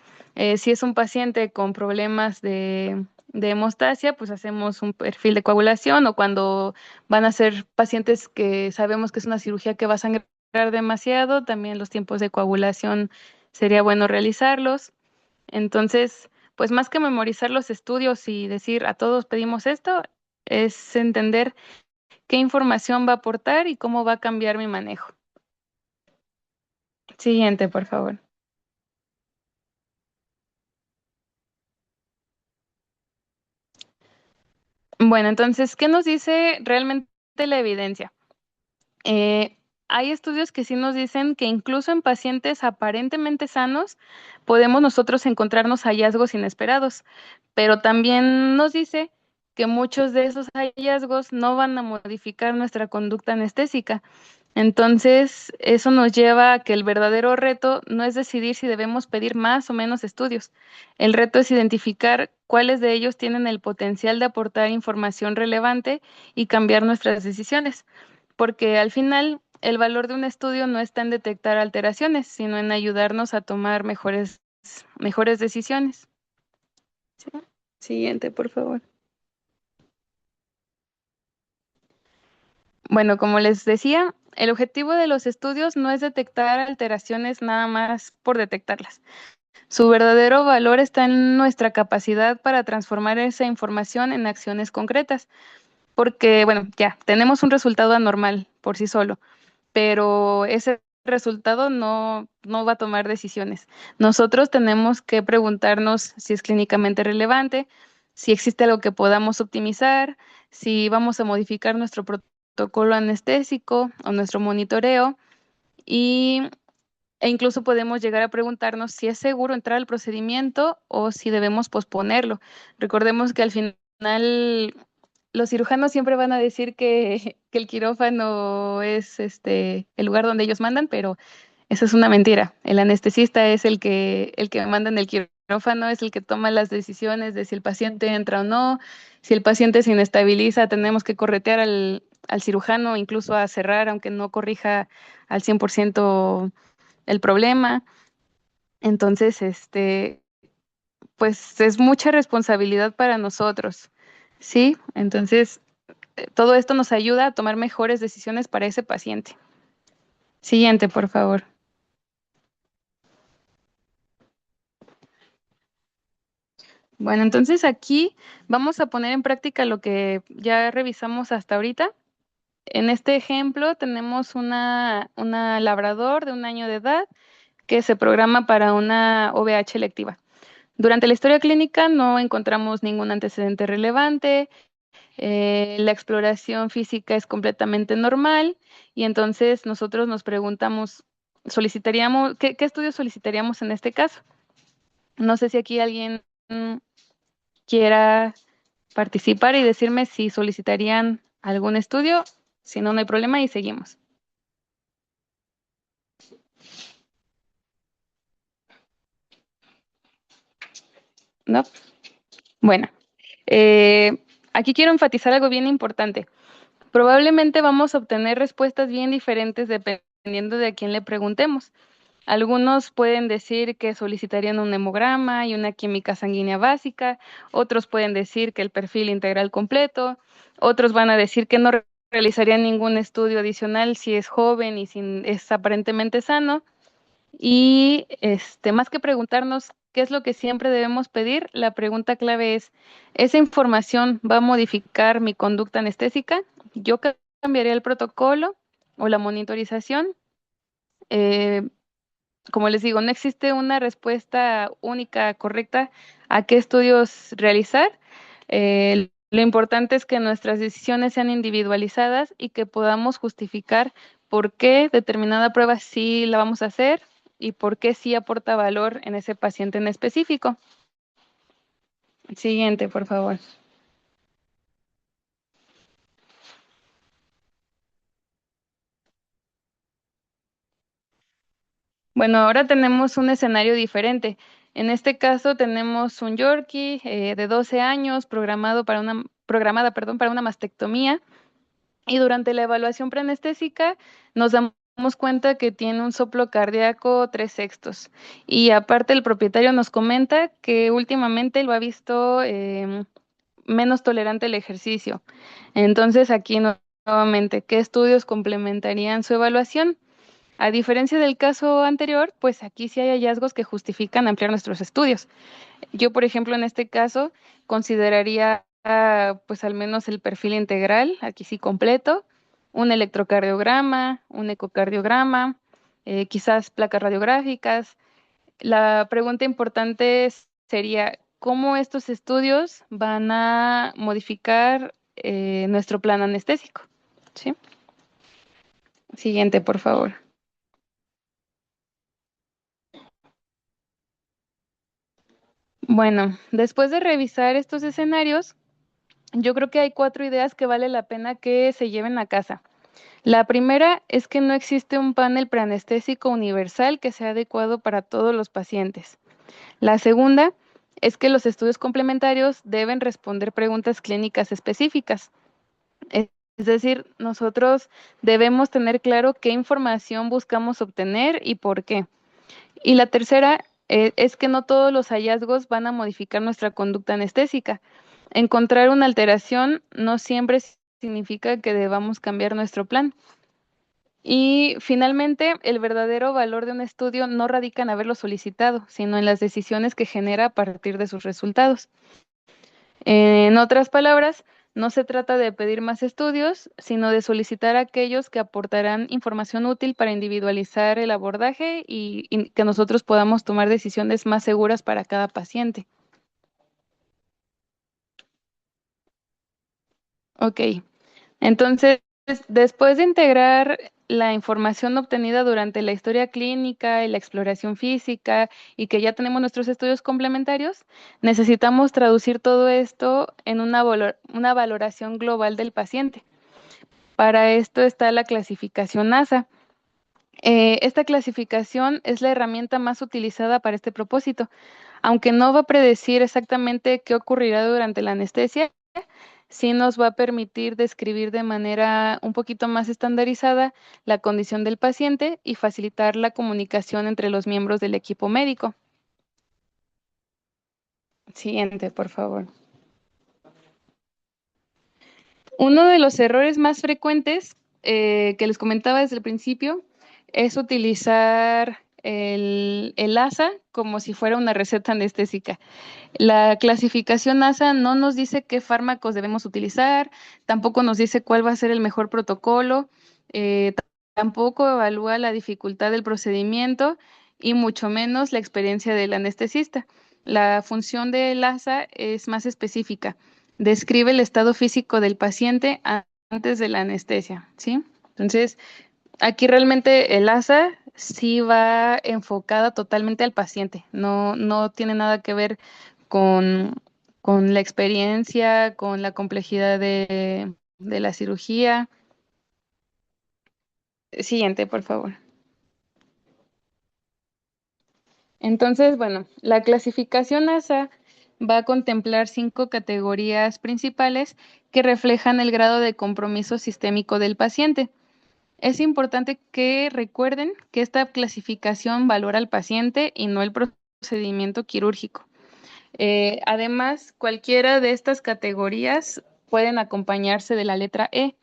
Si es un paciente con problemas de hemostasia, pues hacemos un perfil de coagulación o cuando van a ser pacientes que sabemos que es una cirugía que va a sangrar demasiado, también los tiempos de coagulación sería bueno realizarlos. Entonces, pues más que memorizar los estudios y decir a todos pedimos esto, es entender qué información va a aportar y cómo va a cambiar mi manejo. Siguiente, por favor. Bueno, entonces, ¿qué nos dice realmente la evidencia? Hay estudios que sí nos dicen que incluso en pacientes aparentemente sanos podemos nosotros encontrarnos hallazgos inesperados, pero también nos dice que muchos de esos hallazgos no van a modificar nuestra conducta anestésica. Entonces, eso nos lleva a que el verdadero reto no es decidir si debemos pedir más o menos estudios. El reto es identificar cuáles de ellos tienen el potencial de aportar información relevante y cambiar nuestras decisiones, porque al final el valor de un estudio no está en detectar alteraciones, sino en ayudarnos a tomar mejores decisiones. Sí. Siguiente, por favor. Bueno, como les decía, el objetivo de los estudios no es detectar alteraciones nada más por detectarlas. Su verdadero valor está en nuestra capacidad para transformar esa información en acciones concretas, porque, bueno, ya, tenemos un resultado anormal por sí solo, pero ese resultado no va a tomar decisiones. Nosotros tenemos que preguntarnos si es clínicamente relevante, si existe algo que podamos optimizar, si vamos a modificar nuestro protocolo anestésico o nuestro monitoreo y, e incluso podemos llegar a preguntarnos si es seguro entrar al procedimiento o si debemos posponerlo. Recordemos que al final los cirujanos siempre van a decir que el quirófano es el lugar donde ellos mandan, pero eso es una mentira. El anestesista es el que manda en el quirófano, es el que toma las decisiones de si el paciente entra o no. Si el paciente se inestabiliza, tenemos que corretear al cirujano, incluso a cerrar, aunque no corrija al 100% el problema. Entonces, pues es mucha responsabilidad para nosotros, ¿sí? Entonces, todo esto nos ayuda a tomar mejores decisiones para ese paciente. Siguiente, por favor. Bueno, entonces aquí vamos a poner en práctica lo que ya revisamos hasta ahorita. En este ejemplo tenemos una labrador de 1 año de edad que se programa para una OVH electiva. Durante la historia clínica no encontramos ningún antecedente relevante, la exploración física es completamente normal y entonces nosotros nos preguntamos, ¿qué estudio solicitaríamos en este caso? No sé si aquí alguien quiera participar y decirme si solicitarían algún estudio. Si no, no hay problema y seguimos. ¿No? Bueno, eh, aquí quiero enfatizar algo bien importante. Probablemente vamos a obtener respuestas bien diferentes dependiendo de a quién le preguntemos. Algunos pueden decir que solicitarían un hemograma y una química sanguínea básica, otros pueden decir que el perfil integral completo, otros van a decir que no realizarían ningún estudio adicional si es joven y si es aparentemente sano. Y más que preguntarnos qué es lo que siempre debemos pedir, la pregunta clave es, ¿esa información va a modificar mi conducta anestésica? ¿Yo cambiaría el protocolo o la monitorización? Eh, Como les digo, no existe una respuesta única, correcta a qué estudios realizar. Lo importante es que nuestras decisiones sean individualizadas y que podamos justificar por qué determinada prueba sí la vamos a hacer y por qué sí aporta valor en ese paciente en específico. Siguiente, por favor. Bueno, ahora tenemos un escenario diferente. En este caso tenemos un Yorkie de 12 años programada, perdón, para una mastectomía. Y durante la evaluación preanestésica nos damos cuenta que tiene un soplo cardíaco 3/6. Y aparte el propietario nos comenta que últimamente lo ha visto menos tolerante al ejercicio. Entonces aquí nuevamente, ¿qué estudios complementarían su evaluación? A diferencia del caso anterior, pues aquí sí hay hallazgos que justifican ampliar nuestros estudios. Yo, por ejemplo, en este caso, consideraría pues al menos el perfil integral, aquí sí completo, un electrocardiograma, un ecocardiograma, quizás placas radiográficas. La pregunta importante sería, ¿cómo estos estudios van a modificar nuestro plan anestésico? ¿Sí? Siguiente, por favor. Bueno, después de revisar estos escenarios, yo creo que hay 4 ideas que vale la pena que se lleven a casa. La primera es que no existe un panel preanestésico universal que sea adecuado para todos los pacientes. La segunda es que los estudios complementarios deben responder preguntas clínicas específicas. Es decir, nosotros debemos tener claro qué información buscamos obtener y por qué. Y la tercera es que no todos los hallazgos van a modificar nuestra conducta anestésica. Encontrar una alteración no siempre significa que debamos cambiar nuestro plan. Y finalmente, el verdadero valor de un estudio no radica en haberlo solicitado, sino en las decisiones que genera a partir de sus resultados. En otras palabras, no se trata de pedir más estudios, sino de solicitar aquellos que aportarán información útil para individualizar el abordaje y que nosotros podamos tomar decisiones más seguras para cada paciente. Ok, entonces, después de integrar la información obtenida durante la historia clínica y la exploración física y que ya tenemos nuestros estudios complementarios, necesitamos traducir todo esto en una valoración global del paciente. Para esto está la clasificación NASA. Esta clasificación es la herramienta más utilizada para este propósito. Aunque no va a predecir exactamente qué ocurrirá durante la anestesia, sí nos va a permitir describir de manera un poquito más estandarizada la condición del paciente y facilitar la comunicación entre los miembros del equipo médico. Siguiente, por favor. Uno de los errores más frecuentes que les comentaba desde el principio es utilizar el ASA como si fuera una receta anestésica. La clasificación ASA no nos dice qué fármacos debemos utilizar, tampoco nos dice cuál va a ser el mejor protocolo, tampoco evalúa la dificultad del procedimiento y mucho menos la experiencia del anestesista. La función del ASA es más específica. Describe el estado físico del paciente antes de la anestesia, ¿sí? Entonces, aquí realmente el ASA sí va enfocada totalmente al paciente, no tiene nada que ver con, con la experiencia, con la complejidad de la cirugía. Siguiente, por favor. Entonces, bueno, la clasificación ASA va a contemplar 5 categorías principales que reflejan el grado de compromiso sistémico del paciente. Es importante que recuerden que esta clasificación valora al paciente y no el procedimiento quirúrgico. Además, cualquiera de estas categorías pueden acompañarse de la letra E,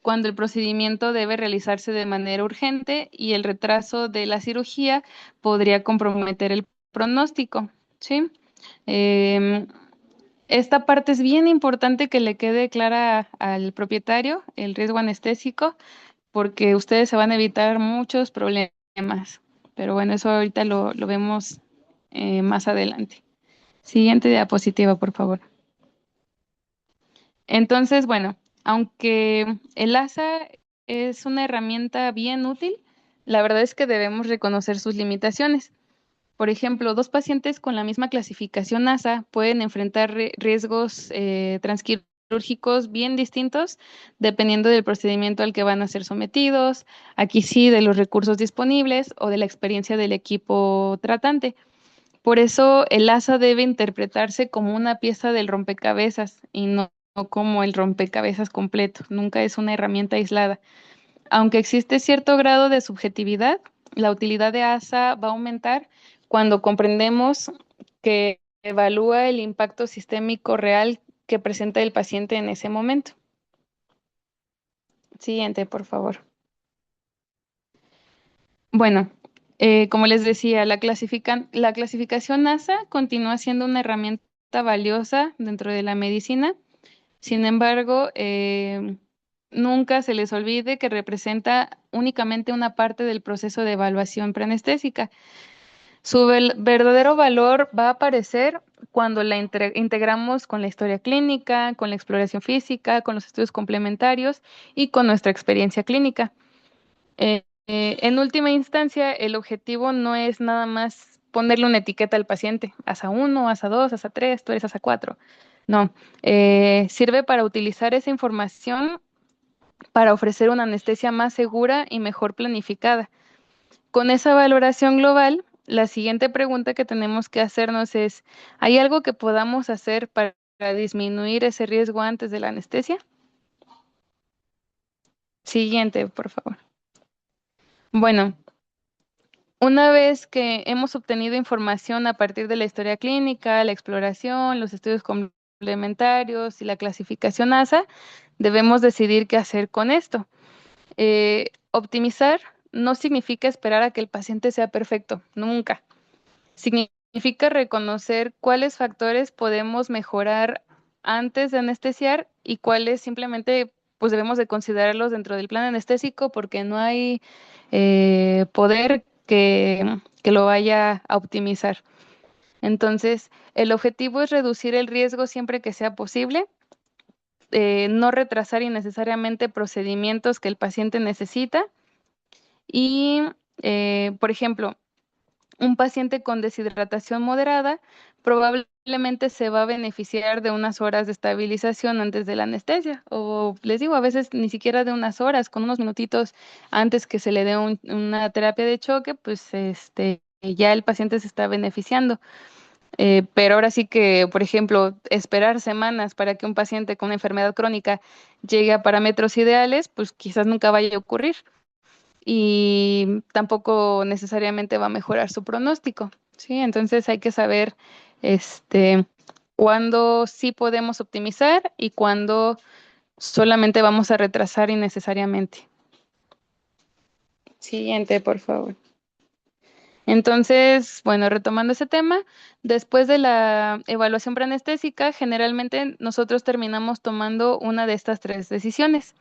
cuando el procedimiento debe realizarse de manera urgente y el retraso de la cirugía podría comprometer el pronóstico, ¿sí? Em, Esta parte es bien importante que le quede clara al propietario, el riesgo anestésico, porque ustedes se van a evitar muchos problemas. Pero bueno, eso ahorita lo vemos más adelante. Siguiente diapositiva, por favor. Entonces, bueno, aunque el ASA es una herramienta bien útil, la verdad es que debemos reconocer sus limitaciones. Por ejemplo, 2 pacientes con la misma clasificación ASA pueden enfrentar riesgos transquirúrgicos bien distintos dependiendo del procedimiento al que van a ser sometidos, aquí sí, de los recursos disponibles o de la experiencia del equipo tratante. Por eso el ASA debe interpretarse como una pieza del rompecabezas y no como el rompecabezas completo. Nunca es una herramienta aislada. Aunque existe cierto grado de subjetividad, la utilidad de ASA va a aumentar cuando comprendemos que evalúa el impacto sistémico real que presenta el paciente en ese momento. Siguiente, por favor. Bueno, como les decía, la clasificación ASA continúa siendo una herramienta valiosa dentro de la medicina. Sin embargo, nunca se les olvide que representa únicamente una parte del proceso de evaluación preanestésica. Su verdadero valor va a aparecer cuando la integramos con la historia clínica, con la exploración física, con los estudios complementarios y con nuestra experiencia clínica. En última instancia, el objetivo no es nada más ponerle una etiqueta al paciente, ASA 1, ASA 2, ASA 3, tú eres ASA 4. No, sirve para utilizar esa información para ofrecer una anestesia más segura y mejor planificada. Con esa valoración global, la siguiente pregunta que tenemos que hacernos es, ¿hay algo que podamos hacer para disminuir ese riesgo antes de la anestesia? Siguiente, por favor. Bueno, una vez que hemos obtenido información a partir de la historia clínica, la exploración, los estudios complementarios y la clasificación ASA, debemos decidir qué hacer con esto. Optimizar no significa esperar a que el paciente sea perfecto, nunca. Significa reconocer cuáles factores podemos mejorar antes de anestesiar y cuáles simplemente pues debemos de considerarlos dentro del plan anestésico porque no hay poder que lo vaya a optimizar. Entonces, el objetivo es reducir el riesgo siempre que sea posible, no retrasar innecesariamente procedimientos que el paciente necesita y, por ejemplo, un paciente con deshidratación moderada probablemente se va a beneficiar de unas horas de estabilización antes de la anestesia, o les digo, a veces ni siquiera de unas horas, con unos minutitos antes que se le dé una terapia de choque, pues ya el paciente se está beneficiando. Pero ahora sí que, por ejemplo, esperar semanas para que un paciente con una enfermedad crónica llegue a parámetros ideales, pues quizás nunca vaya a ocurrir y tampoco necesariamente va a mejorar su pronóstico, ¿sí? Entonces hay que saber este, cuándo sí podemos optimizar y cuándo solamente vamos a retrasar innecesariamente. Siguiente, por favor. Entonces, bueno, retomando ese tema, después de la evaluación preanestésica, generalmente nosotros terminamos tomando una de estas tres decisiones.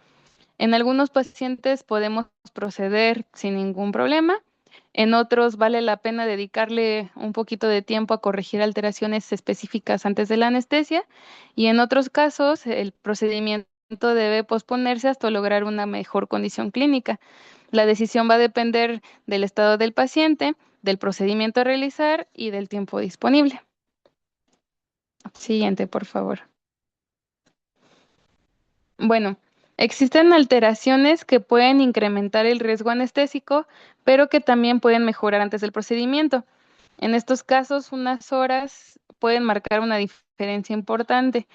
En algunos pacientes podemos proceder sin ningún problema. En otros vale la pena dedicarle un poquito de tiempo a corregir alteraciones específicas antes de la anestesia y en otros casos el procedimiento debe posponerse hasta lograr una mejor condición clínica. La decisión va a depender del estado del paciente, del procedimiento a realizar y del tiempo disponible. Siguiente, por favor. Bueno, existen alteraciones que pueden incrementar el riesgo anestésico, pero que también pueden mejorar antes del procedimiento. En estos casos, unas horas pueden marcar una diferencia importante.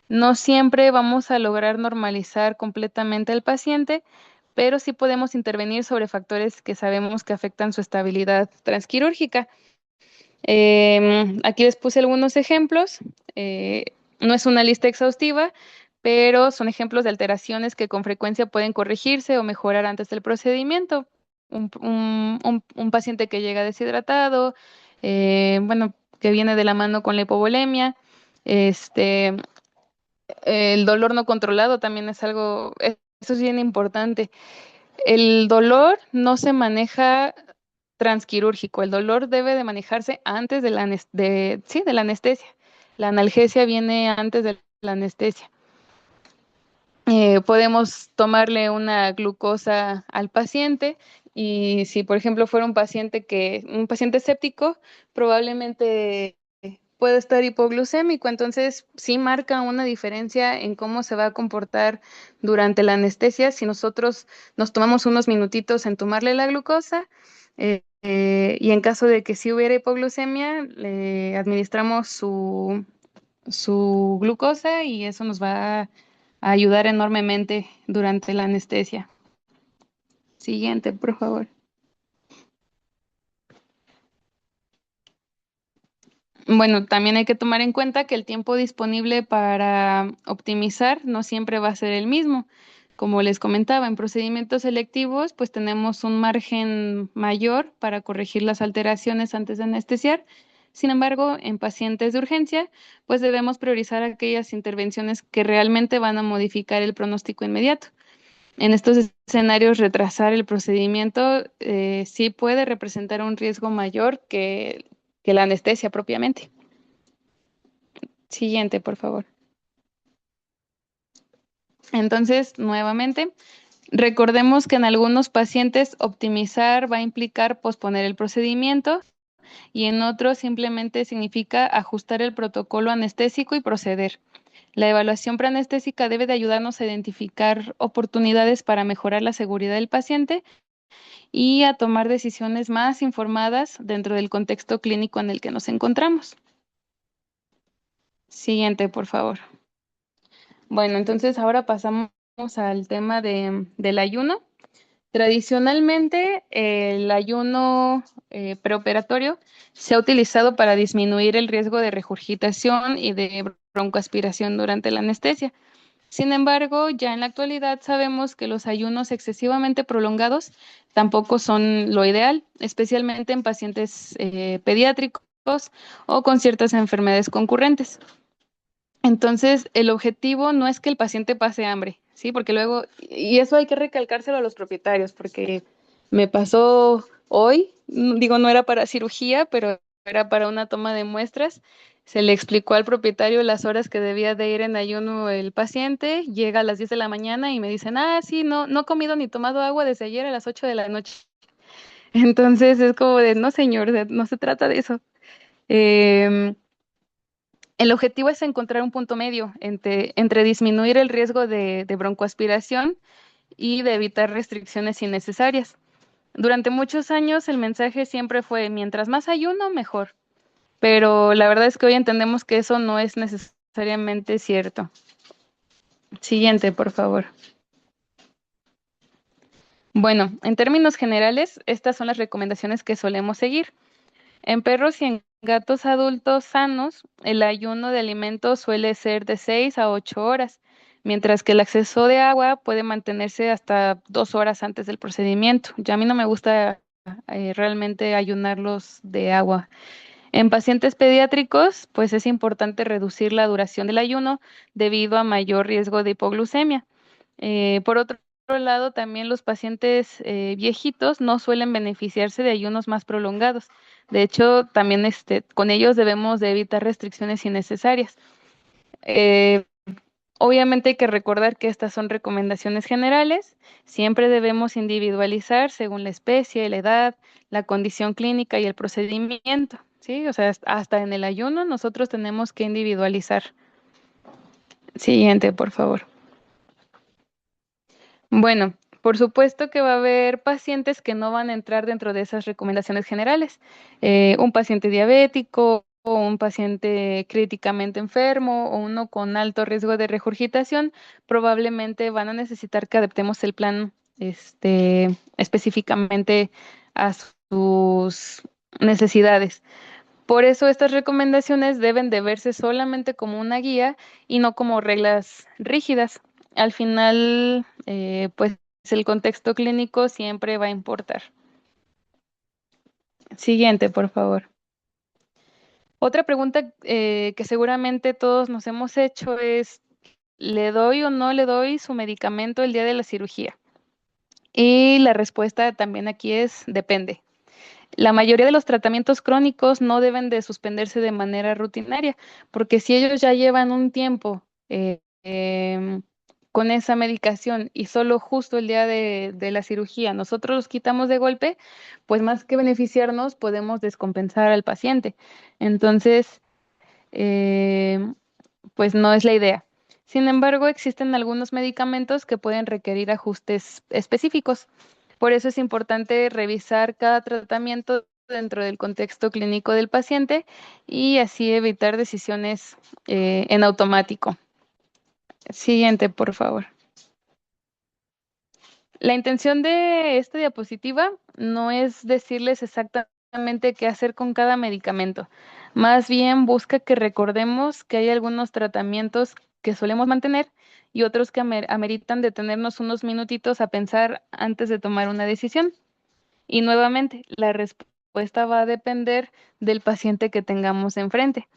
No siempre vamos a lograr normalizar completamente al paciente, pero sí podemos intervenir sobre factores que sabemos que afectan su estabilidad transquirúrgica. Aquí les puse algunos ejemplos. eh, no es una lista exhaustiva, pero son ejemplos de alteraciones que con frecuencia pueden corregirse o mejorar antes del procedimiento. Un paciente que llega deshidratado, bueno, que viene de la mano con la hipovolemia, este, el dolor no controlado también es algo, eso es bien importante. El dolor no se maneja transquirúrgico. El dolor debe de manejarse antes de sí, de la anestesia. La analgesia viene antes de la anestesia. Podemos tomarle una glucosa al paciente y si, por ejemplo, fuera un paciente escéptico, probablemente puede estar hipoglucémico, entonces sí marca una diferencia en cómo se va a comportar durante la anestesia si nosotros nos tomamos unos minutitos en tomarle la glucosa y en caso de que sí hubiera hipoglucemia, le administramos su glucosa y eso nos va a ayudar enormemente durante la anestesia. Siguiente, por favor. Bueno, también hay que tomar en cuenta que el tiempo disponible para optimizar no siempre va a ser el mismo. Como les comentaba, en procedimientos selectivos, pues tenemos un margen mayor para corregir las alteraciones antes de anestesiar. Sin embargo, en pacientes de urgencia, pues debemos priorizar aquellas intervenciones que realmente van a modificar el pronóstico inmediato. En estos escenarios, retrasar el procedimiento sí puede representar un riesgo mayor que la anestesia propiamente. Siguiente, por favor. Entonces, nuevamente, recordemos que en algunos pacientes optimizar va a implicar posponer el procedimiento y en otros simplemente significa ajustar el protocolo anestésico y proceder. La evaluación preanestésica debe de ayudarnos a identificar oportunidades para mejorar la seguridad del paciente y a tomar decisiones más informadas dentro del contexto clínico en el que nos encontramos. Siguiente, por favor. Bueno, entonces ahora pasamos al tema del ayuno. Tradicionalmente, el ayuno preoperatorio se ha utilizado para disminuir el riesgo de regurgitación y de broncoaspiración durante la anestesia. Sin embargo, ya en la actualidad sabemos que los ayunos excesivamente prolongados tampoco son lo ideal, especialmente en pacientes pediátricos o con ciertas enfermedades concurrentes. Entonces, el objetivo no es que el paciente pase hambre, ¿sí? Porque luego, y eso hay que recalcárselo a los propietarios, porque me pasó hoy, digo, no era para cirugía, pero era para una toma de muestras. Se le explicó al propietario las horas que debía de ir en ayuno el paciente, llega a las 10 de la mañana y me dicen, sí, no he comido ni tomado agua desde ayer a las 8 de la noche. Entonces es como de, no señor, no se trata de eso. Em, el objetivo es encontrar un punto medio entre disminuir el riesgo de broncoaspiración y de evitar restricciones innecesarias. Durante muchos años el mensaje siempre fue, mientras más ayuno, mejor. Pero la verdad es que hoy entendemos que eso no es necesariamente cierto. Siguiente, por favor. Bueno, en términos generales, estas son las recomendaciones que solemos seguir. En perros y en gatos adultos sanos, el ayuno de alimentos suele ser de 6 a 8 horas, mientras que el acceso de agua puede mantenerse hasta 2 horas antes del procedimiento. Ya a mí no me gusta realmente ayunarlos de agua. En pacientes pediátricos, pues es importante reducir la duración del ayuno debido a mayor riesgo de hipoglucemia. Por otro lado, también los pacientes viejitos no suelen beneficiarse de ayunos más prolongados. De hecho, también con ellos debemos de evitar restricciones innecesarias. Eh, Obviamente hay que recordar que estas son recomendaciones generales. Siempre debemos individualizar según la especie, la edad, la condición clínica y el procedimiento. ¿Sí? O sea, hasta en el ayuno nosotros tenemos que individualizar. Siguiente, por favor. Bueno, por supuesto que va a haber pacientes que no van a entrar dentro de esas recomendaciones generales. Un paciente diabético o un paciente críticamente enfermo o uno con alto riesgo de regurgitación probablemente van a necesitar que adaptemos el plan específicamente a sus necesidades. Por eso estas recomendaciones deben de verse solamente como una guía y no como reglas rígidas. Al final, pues el contexto clínico siempre va a importar. Siguiente, por favor. Otra pregunta que seguramente todos nos hemos hecho es, ¿le doy o no le doy su medicamento el día de la cirugía? Y la respuesta también aquí es depende. La mayoría de los tratamientos crónicos no deben de suspenderse de manera rutinaria, porque si ellos ya llevan un tiempo con esa medicación y solo justo el día de la cirugía nosotros los quitamos de golpe, pues más que beneficiarnos podemos descompensar al paciente. Entonces, eh, pues no es la idea. Sin embargo, existen algunos medicamentos que pueden requerir ajustes específicos. Por eso es importante revisar cada tratamiento dentro del contexto clínico del paciente y así evitar decisiones en automático. Siguiente, por favor. La intención de esta diapositiva no es decirles exactamente qué hacer con cada medicamento. Más bien busca que recordemos que hay algunos tratamientos que solemos mantener y otros que ameritan detenernos unos minutitos a pensar antes de tomar una decisión. Y nuevamente, la respuesta va a depender del paciente que tengamos enfrente.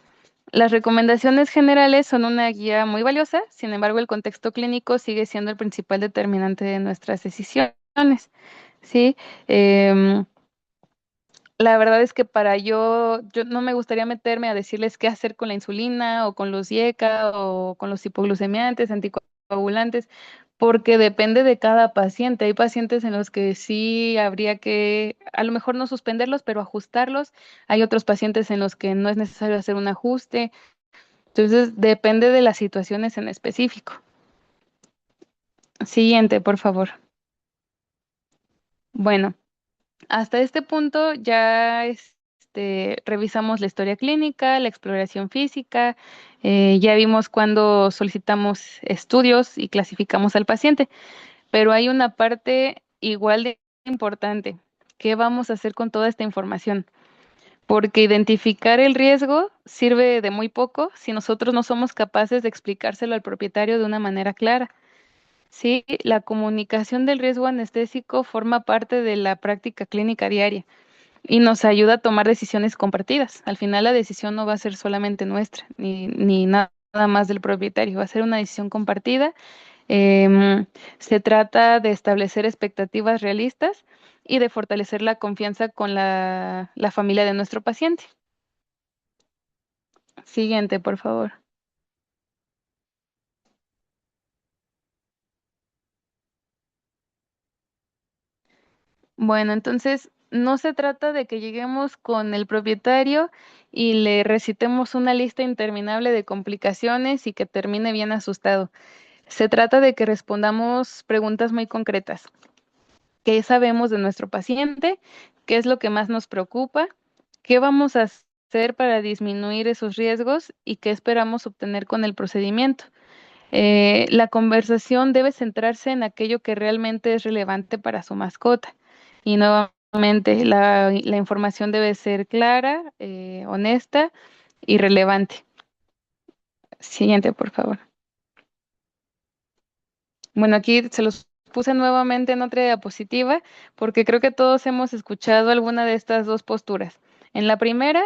Las recomendaciones generales son una guía muy valiosa, sin embargo, el contexto clínico sigue siendo el principal determinante de nuestras decisiones, ¿sí? Em, la verdad es que yo no me gustaría meterme a decirles qué hacer con la insulina o con los IECA o con los hipoglucemiantes, anticoagulantes, porque depende de cada paciente. Hay pacientes en los que sí habría que, a lo mejor no suspenderlos, pero ajustarlos. Hay otros pacientes en los que no es necesario hacer un ajuste. Entonces, depende de las situaciones en específico. Siguiente, por favor. Bueno. Hasta este punto ya revisamos la historia clínica, la exploración física, ya vimos cuándo solicitamos estudios y clasificamos al paciente, pero hay una parte igual de importante. ¿Qué vamos a hacer con toda esta información? Porque identificar el riesgo sirve de muy poco si nosotros no somos capaces de explicárselo al propietario de una manera clara. Sí, la comunicación del riesgo anestésico forma parte de la práctica clínica diaria y nos ayuda a tomar decisiones compartidas. Al final la decisión no va a ser solamente nuestra, ni nada más del propietario, va a ser una decisión compartida. Em, Se trata de establecer expectativas realistas y de fortalecer la confianza con la familia de nuestro paciente. Siguiente, por favor. Bueno, entonces no se trata de que lleguemos con el propietario y le recitemos una lista interminable de complicaciones y que termine bien asustado. Se trata de que respondamos preguntas muy concretas. ¿Qué sabemos de nuestro paciente? ¿Qué es lo que más nos preocupa? ¿Qué vamos a hacer para disminuir esos riesgos? ¿Y qué esperamos obtener con el procedimiento? La conversación debe centrarse en aquello que realmente es relevante para su mascota. Y nuevamente, la información debe ser clara, honesta y relevante. Siguiente, por favor. Bueno, aquí se los puse nuevamente en otra diapositiva porque creo que todos hemos escuchado alguna de estas dos posturas. En la primera,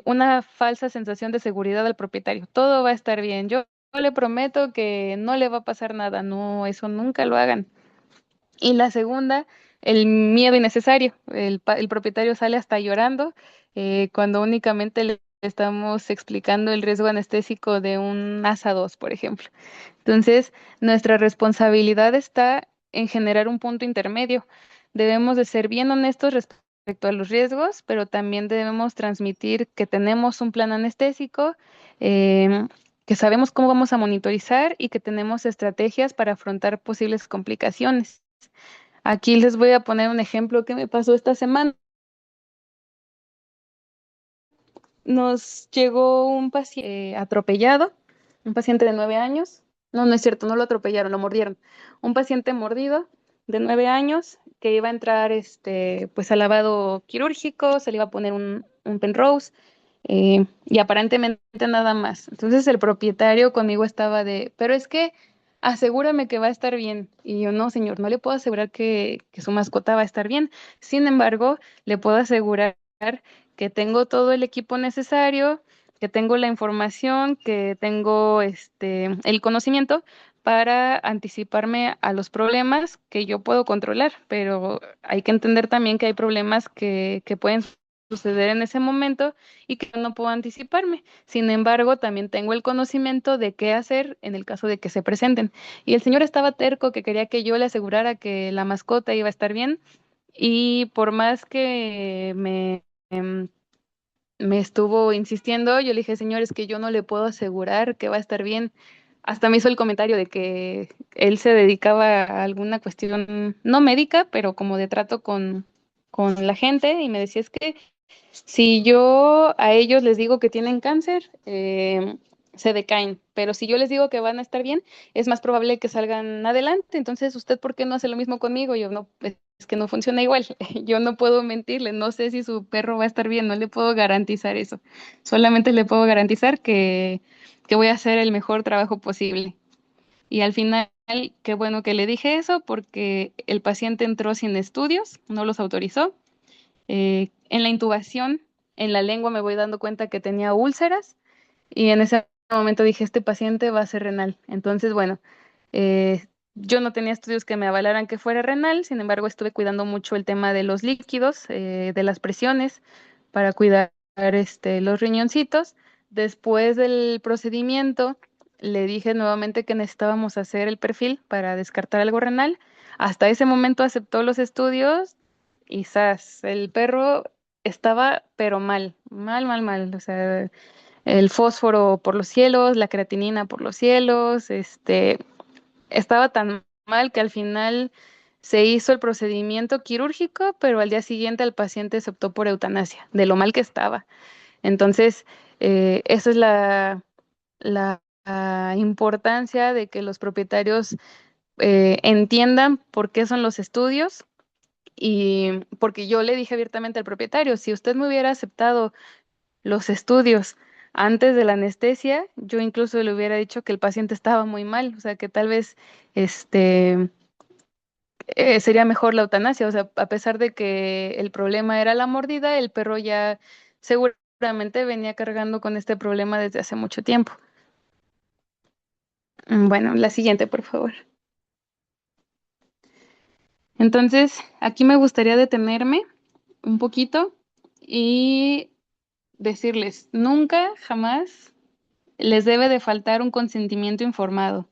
una falsa sensación de seguridad al propietario. Todo va a estar bien. Yo le prometo que no le va a pasar nada. No, eso nunca lo hagan. Y la segunda, el miedo innecesario. El propietario sale hasta llorando cuando únicamente le estamos explicando el riesgo anestésico de un ASA 2, por ejemplo. Entonces, nuestra responsabilidad está en generar un punto intermedio. Debemos de ser bien honestos respecto a los riesgos, pero también debemos transmitir que tenemos un plan anestésico, em, que sabemos cómo vamos a monitorizar y que tenemos estrategias para afrontar posibles complicaciones. Aquí les voy a poner un ejemplo que me pasó esta semana. Nos llegó un paciente atropellado, un paciente de 9 años. No, no es cierto, no lo atropellaron, lo mordieron. Un paciente mordido de 9 años que iba a entrar pues al lavado quirúrgico, se le iba a poner un Penrose y aparentemente nada más. Entonces el propietario conmigo estaba pero es que asegúrame que va a estar bien. Y yo, no, señor, no le puedo asegurar que su mascota va a estar bien. Sin embargo, le puedo asegurar que tengo todo el equipo necesario, que tengo la información, que tengo el conocimiento para anticiparme a los problemas que yo puedo controlar, pero hay que entender también que hay problemas que pueden suceder en ese momento y que yo no puedo anticiparme. Sin embargo, también tengo el conocimiento de qué hacer en el caso de que se presenten. Y el señor estaba terco que quería que yo le asegurara que la mascota iba a estar bien y por más que me estuvo insistiendo, yo le dije, señor, es que yo no le puedo asegurar que va a estar bien. Hasta me hizo el comentario de que él se dedicaba a alguna cuestión no médica, pero como de trato con la gente y me decía, es que si yo a ellos les digo que tienen cáncer, se decaen, pero si yo les digo que van a estar bien, es más probable que salgan adelante. Entonces, ¿usted por qué no hace lo mismo conmigo? Yo no, es que no funciona igual. Yo no puedo mentirle, no sé si su perro va a estar bien, no le puedo garantizar eso. Solamente le puedo garantizar que voy a hacer el mejor trabajo posible. Y al final, qué bueno que le dije eso porque el paciente entró sin estudios, no los autorizó en la intubación, en la lengua me voy dando cuenta que tenía úlceras. y en ese momento dije, este paciente va a ser renal. Entonces, bueno, yo no tenía estudios que me avalaran que fuera renal, sin embargo, estuve cuidando mucho el tema de los líquidos, de las presiones, para cuidar los riñoncitos. Después del procedimiento, le dije nuevamente que necesitábamos hacer el perfil para descartar algo renal. Hasta ese momento aceptó los estudios y ¡zas! El perro estaba pero mal, mal, mal, mal. O sea, el fósforo por los cielos, la creatinina por los cielos, estaba tan mal que al final se hizo el procedimiento quirúrgico, pero al día siguiente el paciente se optó por eutanasia, de lo mal que estaba. Entonces, esa es la importancia de que los propietarios entiendan por qué son los estudios y porque yo le dije abiertamente al propietario, si usted me hubiera aceptado los estudios antes de la anestesia, yo incluso le hubiera dicho que el paciente estaba muy mal, o sea, que tal vez este sería mejor la eutanasia, o sea, a pesar de que el problema era la mordida, el perro ya seguramente venía cargando con este problema desde hace mucho tiempo. Bueno, la siguiente, por favor. Entonces, aquí me gustaría detenerme un poquito y decirles, nunca, jamás les debe de faltar un consentimiento informado.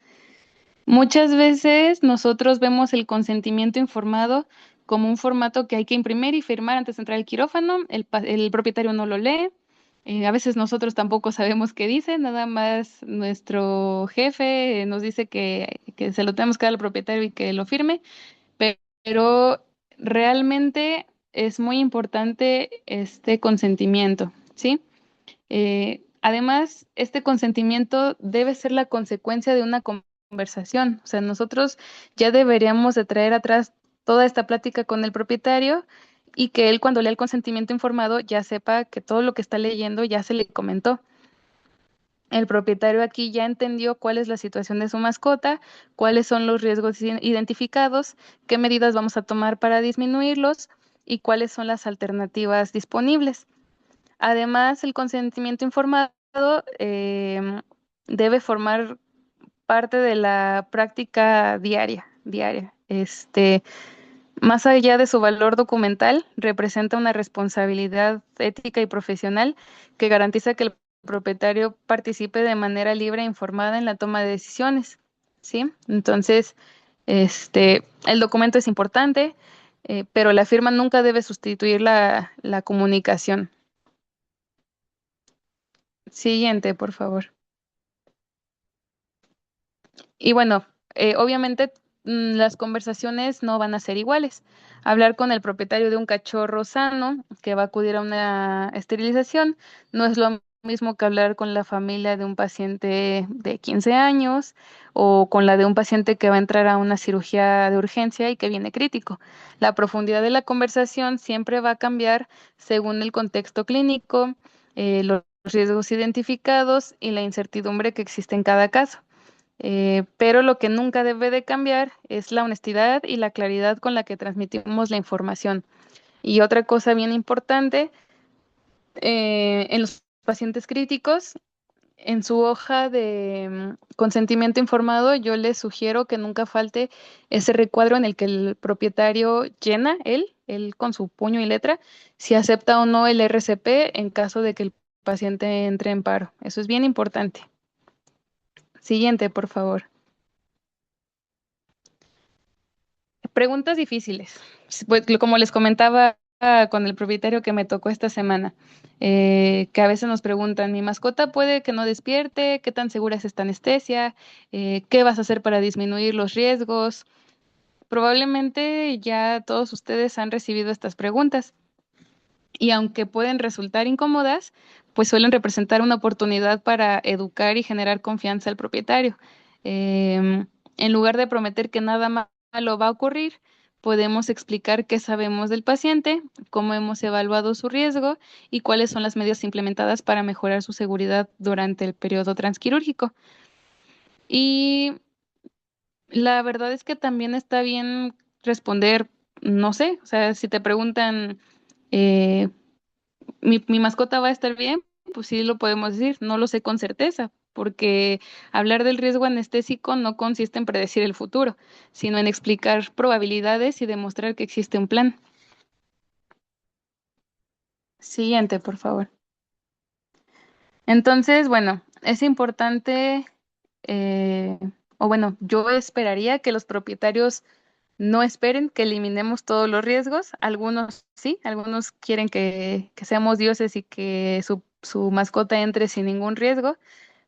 Muchas veces nosotros vemos el consentimiento informado como un formato que hay que imprimir y firmar antes de entrar al quirófano. El propietario no lo lee. A veces nosotros tampoco sabemos qué dice, nada más nuestro jefe nos dice que se lo tenemos que dar al propietario y que lo firme, pero realmente es muy importante este consentimiento, ¿sí? Además, este consentimiento debe ser la consecuencia de una conversación. O sea, nosotros ya deberíamos de traer atrás toda esta plática con el propietario y que él cuando lea el consentimiento informado ya sepa que todo lo que está leyendo ya se le comentó. El propietario aquí ya entendió cuál es la situación de su mascota, cuáles son los riesgos identificados, qué medidas vamos a tomar para disminuirlos y cuáles son las alternativas disponibles. Además, el consentimiento informado debe formar parte de la práctica diaria. Más allá de su valor documental, representa una responsabilidad ética y profesional que garantiza que el propietario participe de manera libre e informada en la toma de decisiones, ¿sí? Entonces, el documento es importante, pero la firma nunca debe sustituir la comunicación. Siguiente, por favor. Y bueno, obviamente las conversaciones no van a ser iguales. Hablar con el propietario de un cachorro sano que va a acudir a una esterilización no es lo mismo que hablar con la familia de un paciente de 15 años o con la de un paciente que va a entrar a una cirugía de urgencia y que viene crítico. La profundidad de la conversación siempre va a cambiar según el contexto clínico, los riesgos identificados y la incertidumbre que existe en cada caso. Pero lo que nunca debe de cambiar es la honestidad y la claridad con la que transmitimos la información. Y otra cosa bien importante, en los pacientes críticos, en su hoja de consentimiento informado, yo les sugiero que nunca falte ese recuadro en el que el propietario llena, él con su puño y letra, si acepta o no el RCP en caso de que el paciente entre en paro. Eso es bien importante. Siguiente, por favor. Preguntas difíciles. Pues, como les comentaba con el propietario que me tocó esta semana, que a veces nos preguntan, ¿mi mascota puede que no despierte? ¿Qué tan segura es esta anestesia? ¿Qué vas a hacer para disminuir los riesgos? Probablemente ya todos ustedes han recibido estas preguntas y aunque pueden resultar incómodas, pues suelen representar una oportunidad para educar y generar confianza al propietario. En lugar de prometer que nada malo va a ocurrir, podemos explicar qué sabemos del paciente, cómo hemos evaluado su riesgo y cuáles son las medidas implementadas para mejorar su seguridad durante el periodo transquirúrgico. Y la verdad es que también está bien responder, no sé, o sea, si te preguntan, eh, mi mascota va a estar bien, pues sí lo podemos decir, no lo sé con certeza, porque hablar del riesgo anestésico no consiste en predecir el futuro, sino en explicar probabilidades y demostrar que existe un plan. Siguiente, por favor. Entonces, bueno, es importante, eh, o bueno, yo esperaría que los propietarios no esperen que eliminemos todos los riesgos. Algunos sí, algunos quieren que seamos dioses y que su mascota entre sin ningún riesgo,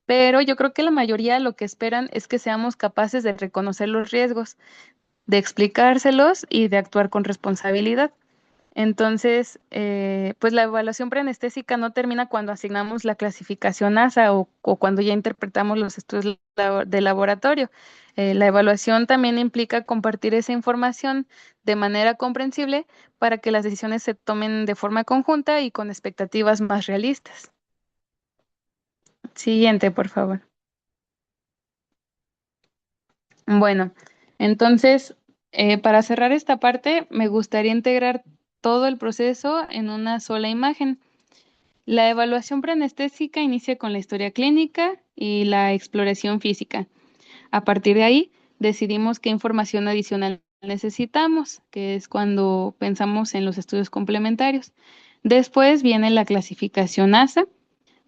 pero yo creo que la mayoría lo que esperan es que seamos capaces de reconocer los riesgos, de explicárselos y de actuar con responsabilidad. Entonces, pues la evaluación preanestésica no termina cuando asignamos la clasificación ASA o cuando ya interpretamos los estudios de laboratorio. La evaluación también implica compartir esa información de manera comprensible para que las decisiones se tomen de forma conjunta y con expectativas más realistas. Siguiente, por favor. Bueno, entonces, para cerrar esta parte, me gustaría integrar todo el proceso en una sola imagen. La evaluación preanestésica inicia con la historia clínica y la exploración física. A partir de ahí, decidimos qué información adicional necesitamos, que es cuando pensamos en los estudios complementarios. Después viene la clasificación ASA.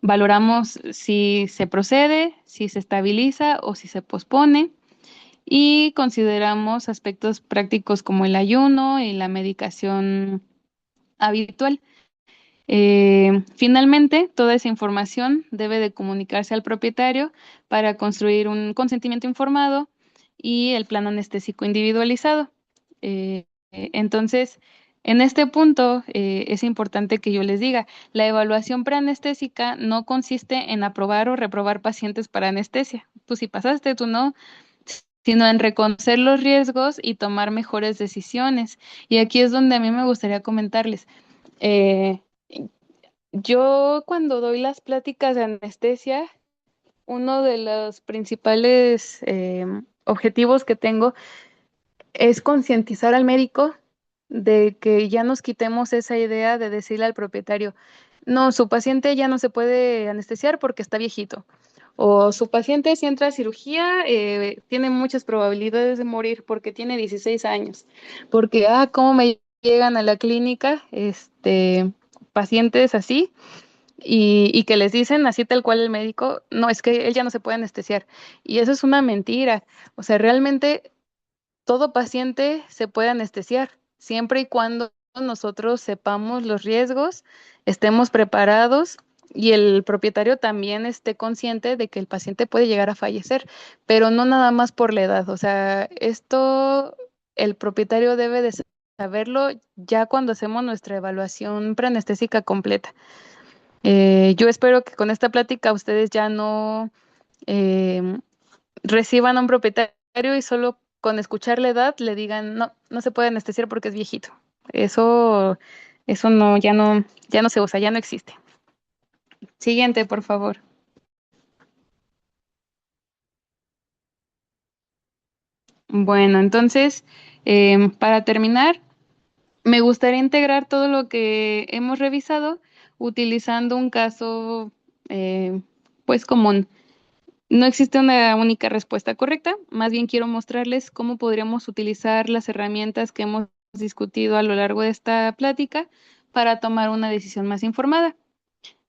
Valoramos si se procede, si se estabiliza o si se pospone. Y consideramos aspectos prácticos como el ayuno y la medicación habitual. Finalmente, toda esa información debe de comunicarse al propietario para construir un consentimiento informado y el plan anestésico individualizado. Entonces, en este punto es importante que yo les diga, la evaluación preanestésica no consiste en aprobar o reprobar pacientes para anestesia. Tú sí pasaste, tú no, sino en reconocer los riesgos y tomar mejores decisiones. Y aquí es donde a mí me gustaría comentarles. eh, yo cuando doy las pláticas de anestesia, uno de los principales objetivos que tengo es concientizar al médico de que ya nos quitemos esa idea de decirle al propietario, no, su paciente ya no se puede anestesiar porque está viejito. O su paciente si entra a cirugía tiene muchas probabilidades de morir porque tiene 16 años. Porque, cómo me llegan a la clínica pacientes así y que les dicen así tal cual el médico, no, es que él ya no se puede anestesiar. Y eso es una mentira. O sea, realmente todo paciente se puede anestesiar, siempre y cuando nosotros sepamos los riesgos, estemos preparados y el propietario también esté consciente de que el paciente puede llegar a fallecer, pero no nada más por la edad. O sea, esto el propietario debe de saberlo ya cuando hacemos nuestra evaluación preanestésica completa. Yo espero que con esta plática ustedes ya no eh, reciban a un propietario y solo con escuchar la edad le digan, no, no se puede anestesiar porque es viejito. Eso, eso no, ya no se usa, ya no existe. Siguiente, por favor. Bueno, entonces, para terminar, me gustaría integrar todo lo que hemos revisado utilizando un caso, pues común. No existe una única respuesta correcta, más bien quiero mostrarles cómo podríamos utilizar las herramientas que hemos discutido a lo largo de esta plática para tomar una decisión más informada.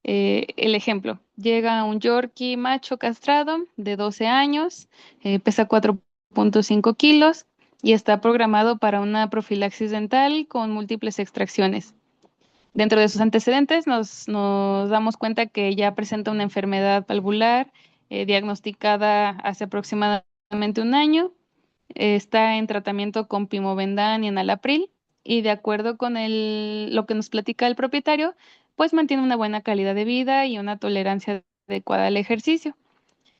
El ejemplo, llega un Yorkie macho castrado de 12 años, pesa 4,5 kilos y está programado para una profilaxis dental con múltiples extracciones. Dentro de sus antecedentes nos damos cuenta que ya presenta una enfermedad valvular diagnosticada hace aproximadamente un año. Está en tratamiento con Pimovendan y enalapril y de acuerdo con lo que nos platica el propietario, pues mantiene una buena calidad de vida y una tolerancia adecuada al ejercicio.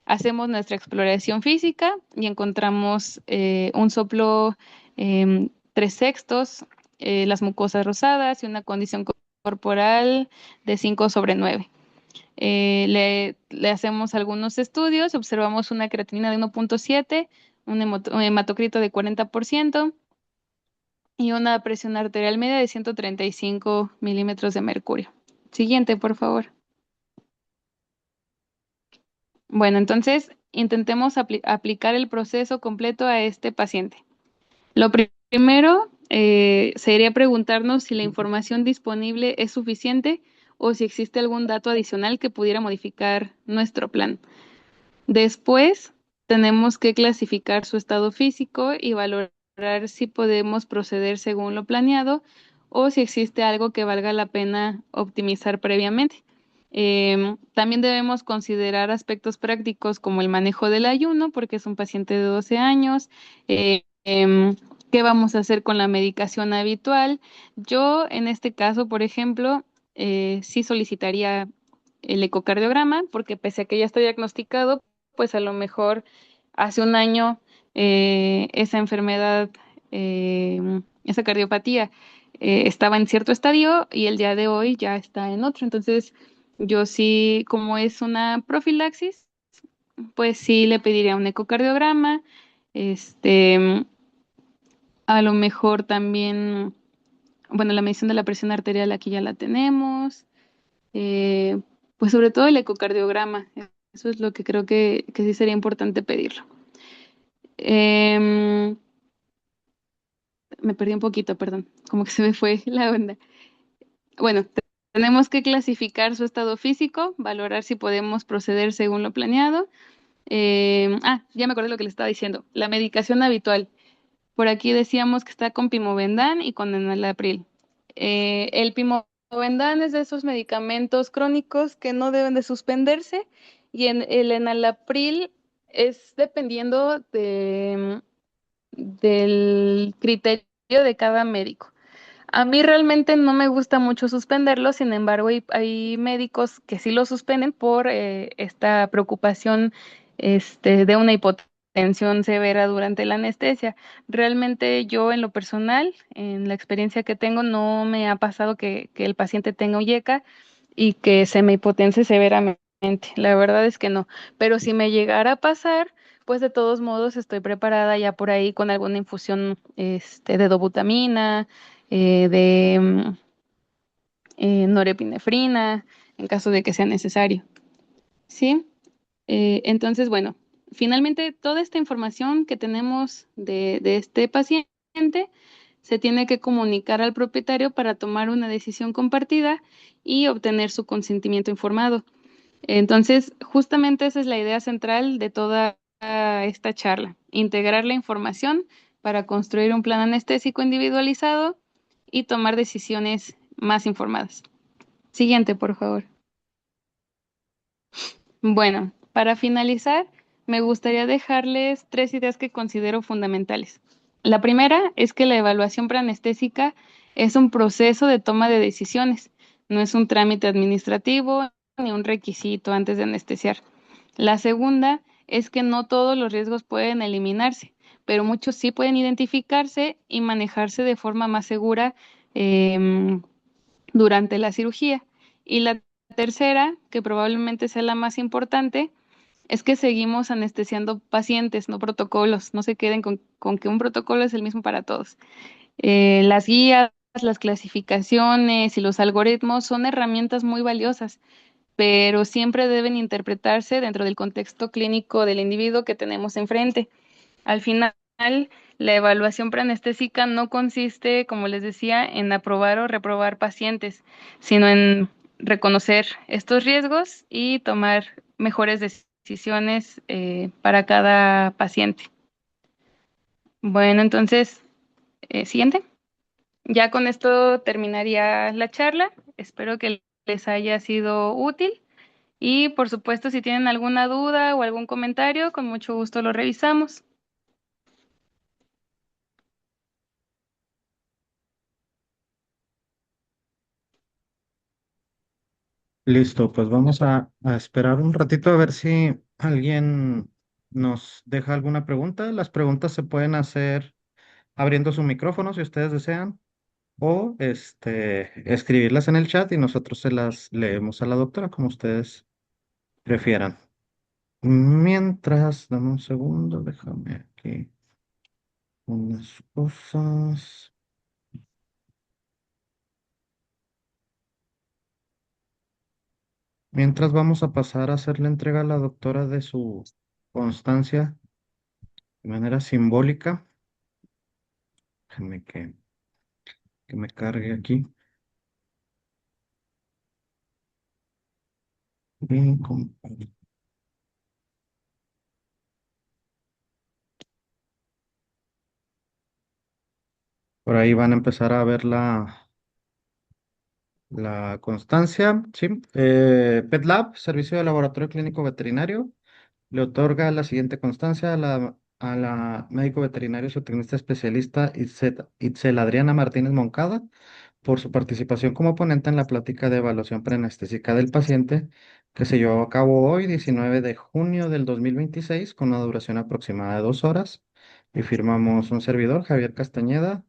Hacemos nuestra exploración física y encontramos un soplo 3/6, las mucosas rosadas y una condición corporal de 5/9. Le hacemos algunos estudios, observamos una creatinina de 1,7, un hematocrito de 40% y una presión arterial media de 135 milímetros de mercurio. Siguiente, por favor. Bueno, entonces intentemos aplicar el proceso completo a este paciente. Lo primero sería preguntarnos si la información disponible es suficiente o si existe algún dato adicional que pudiera modificar nuestro plan. Después, tenemos que clasificar su estado físico y valorar si podemos proceder según lo planeado o si existe algo que valga la pena optimizar previamente. También debemos considerar aspectos prácticos como el manejo del ayuno, porque es un paciente de 12 años. eh, em, ¿Qué vamos a hacer con la medicación habitual? Yo, en este caso, por ejemplo, sí solicitaría el ecocardiograma, porque pese a que ya está diagnosticado, pues a lo mejor hace un año esa enfermedad, esa cardiopatía, estaba en cierto estadio y el día de hoy ya está en otro. Entonces, yo sí, como es una profilaxis, pues sí le pediría un ecocardiograma. Este, a lo mejor también, bueno, la medición de la presión arterial aquí ya la tenemos. eh, pues sobre todo el ecocardiograma. Eso es lo que creo que sí sería importante pedirlo. Em, Me perdí un poquito, perdón, como que se me fue la onda. Bueno, tenemos que clasificar su estado físico, valorar si podemos proceder según lo planeado. Ya me acordé lo que le estaba diciendo. La medicación habitual. Por aquí decíamos que está con Pimovendan y con enalapril. El Pimovendan es de esos medicamentos crónicos que no deben de suspenderse y el enalapril es dependiendo del criterio de cada médico. A mí realmente no me gusta mucho suspenderlo, sin embargo, hay médicos que sí lo suspenden por esta preocupación de una hipotensión severa durante la anestesia. Realmente yo en lo personal, en la experiencia que tengo, no me ha pasado que el paciente tenga UYECA y que se me hipotense severamente. La verdad es que no. Pero si me llegara a pasar, pues de todos modos estoy preparada ya por ahí con alguna infusión de dobutamina, de norepinefrina, en caso de que sea necesario. ¿Sí? Entonces, bueno, finalmente toda esta información que tenemos de este paciente se tiene que comunicar al propietario para tomar una decisión compartida y obtener su consentimiento informado. Entonces, justamente esa es la idea central de toda esta charla, integrar la información para construir un plan anestésico individualizado y tomar decisiones más informadas. Siguiente, por favor. Bueno, para finalizar, me gustaría dejarles tres ideas que considero fundamentales. La primera es que la evaluación preanestésica es un proceso de toma de decisiones, no es un trámite administrativo ni un requisito antes de anestesiar. La segunda es que no todos los riesgos pueden eliminarse, pero muchos sí pueden identificarse y manejarse de forma más segura em, durante la cirugía. Y la tercera, que probablemente sea la más importante, es que seguimos anestesiando pacientes, no protocolos. No se queden con que un protocolo es el mismo para todos. Las guías, las clasificaciones y los algoritmos son herramientas muy valiosas, pero siempre deben interpretarse dentro del contexto clínico del individuo que tenemos enfrente. Al final, la evaluación preanestésica no consiste, como les decía, en aprobar o reprobar pacientes, sino en reconocer estos riesgos y tomar mejores decisiones para cada paciente. Bueno, entonces, siguiente. Ya con esto terminaría la charla. Espero que les haya sido útil. Y por supuesto, si tienen alguna duda o algún comentario, con mucho gusto lo revisamos. Listo, pues vamos a esperar un ratito a ver si alguien nos deja alguna pregunta. Las preguntas se pueden hacer abriendo su micrófono si ustedes desean o escribirlas en el chat y nosotros se las leemos a la doctora como ustedes prefieran. Mientras, dame un segundo, déjame aquí unas cosas. Mientras vamos a pasar a hacer la entrega a la doctora de su constancia de manera simbólica. Déjenme que me cargue aquí. Bien, por ahí van a empezar a ver la constancia, ¿sí? PetLab, Servicio de Laboratorio Clínico Veterinario, le otorga la siguiente constancia a la médico veterinario zootecnista especialista Itzel Adriana Martínez Moncada por su participación como ponente en la plática de evaluación preanestésica del paciente que se llevó a cabo hoy, 19 de junio del 2026, con una duración aproximada de 2 horas. Y firmamos un servidor, Javier Castañeda,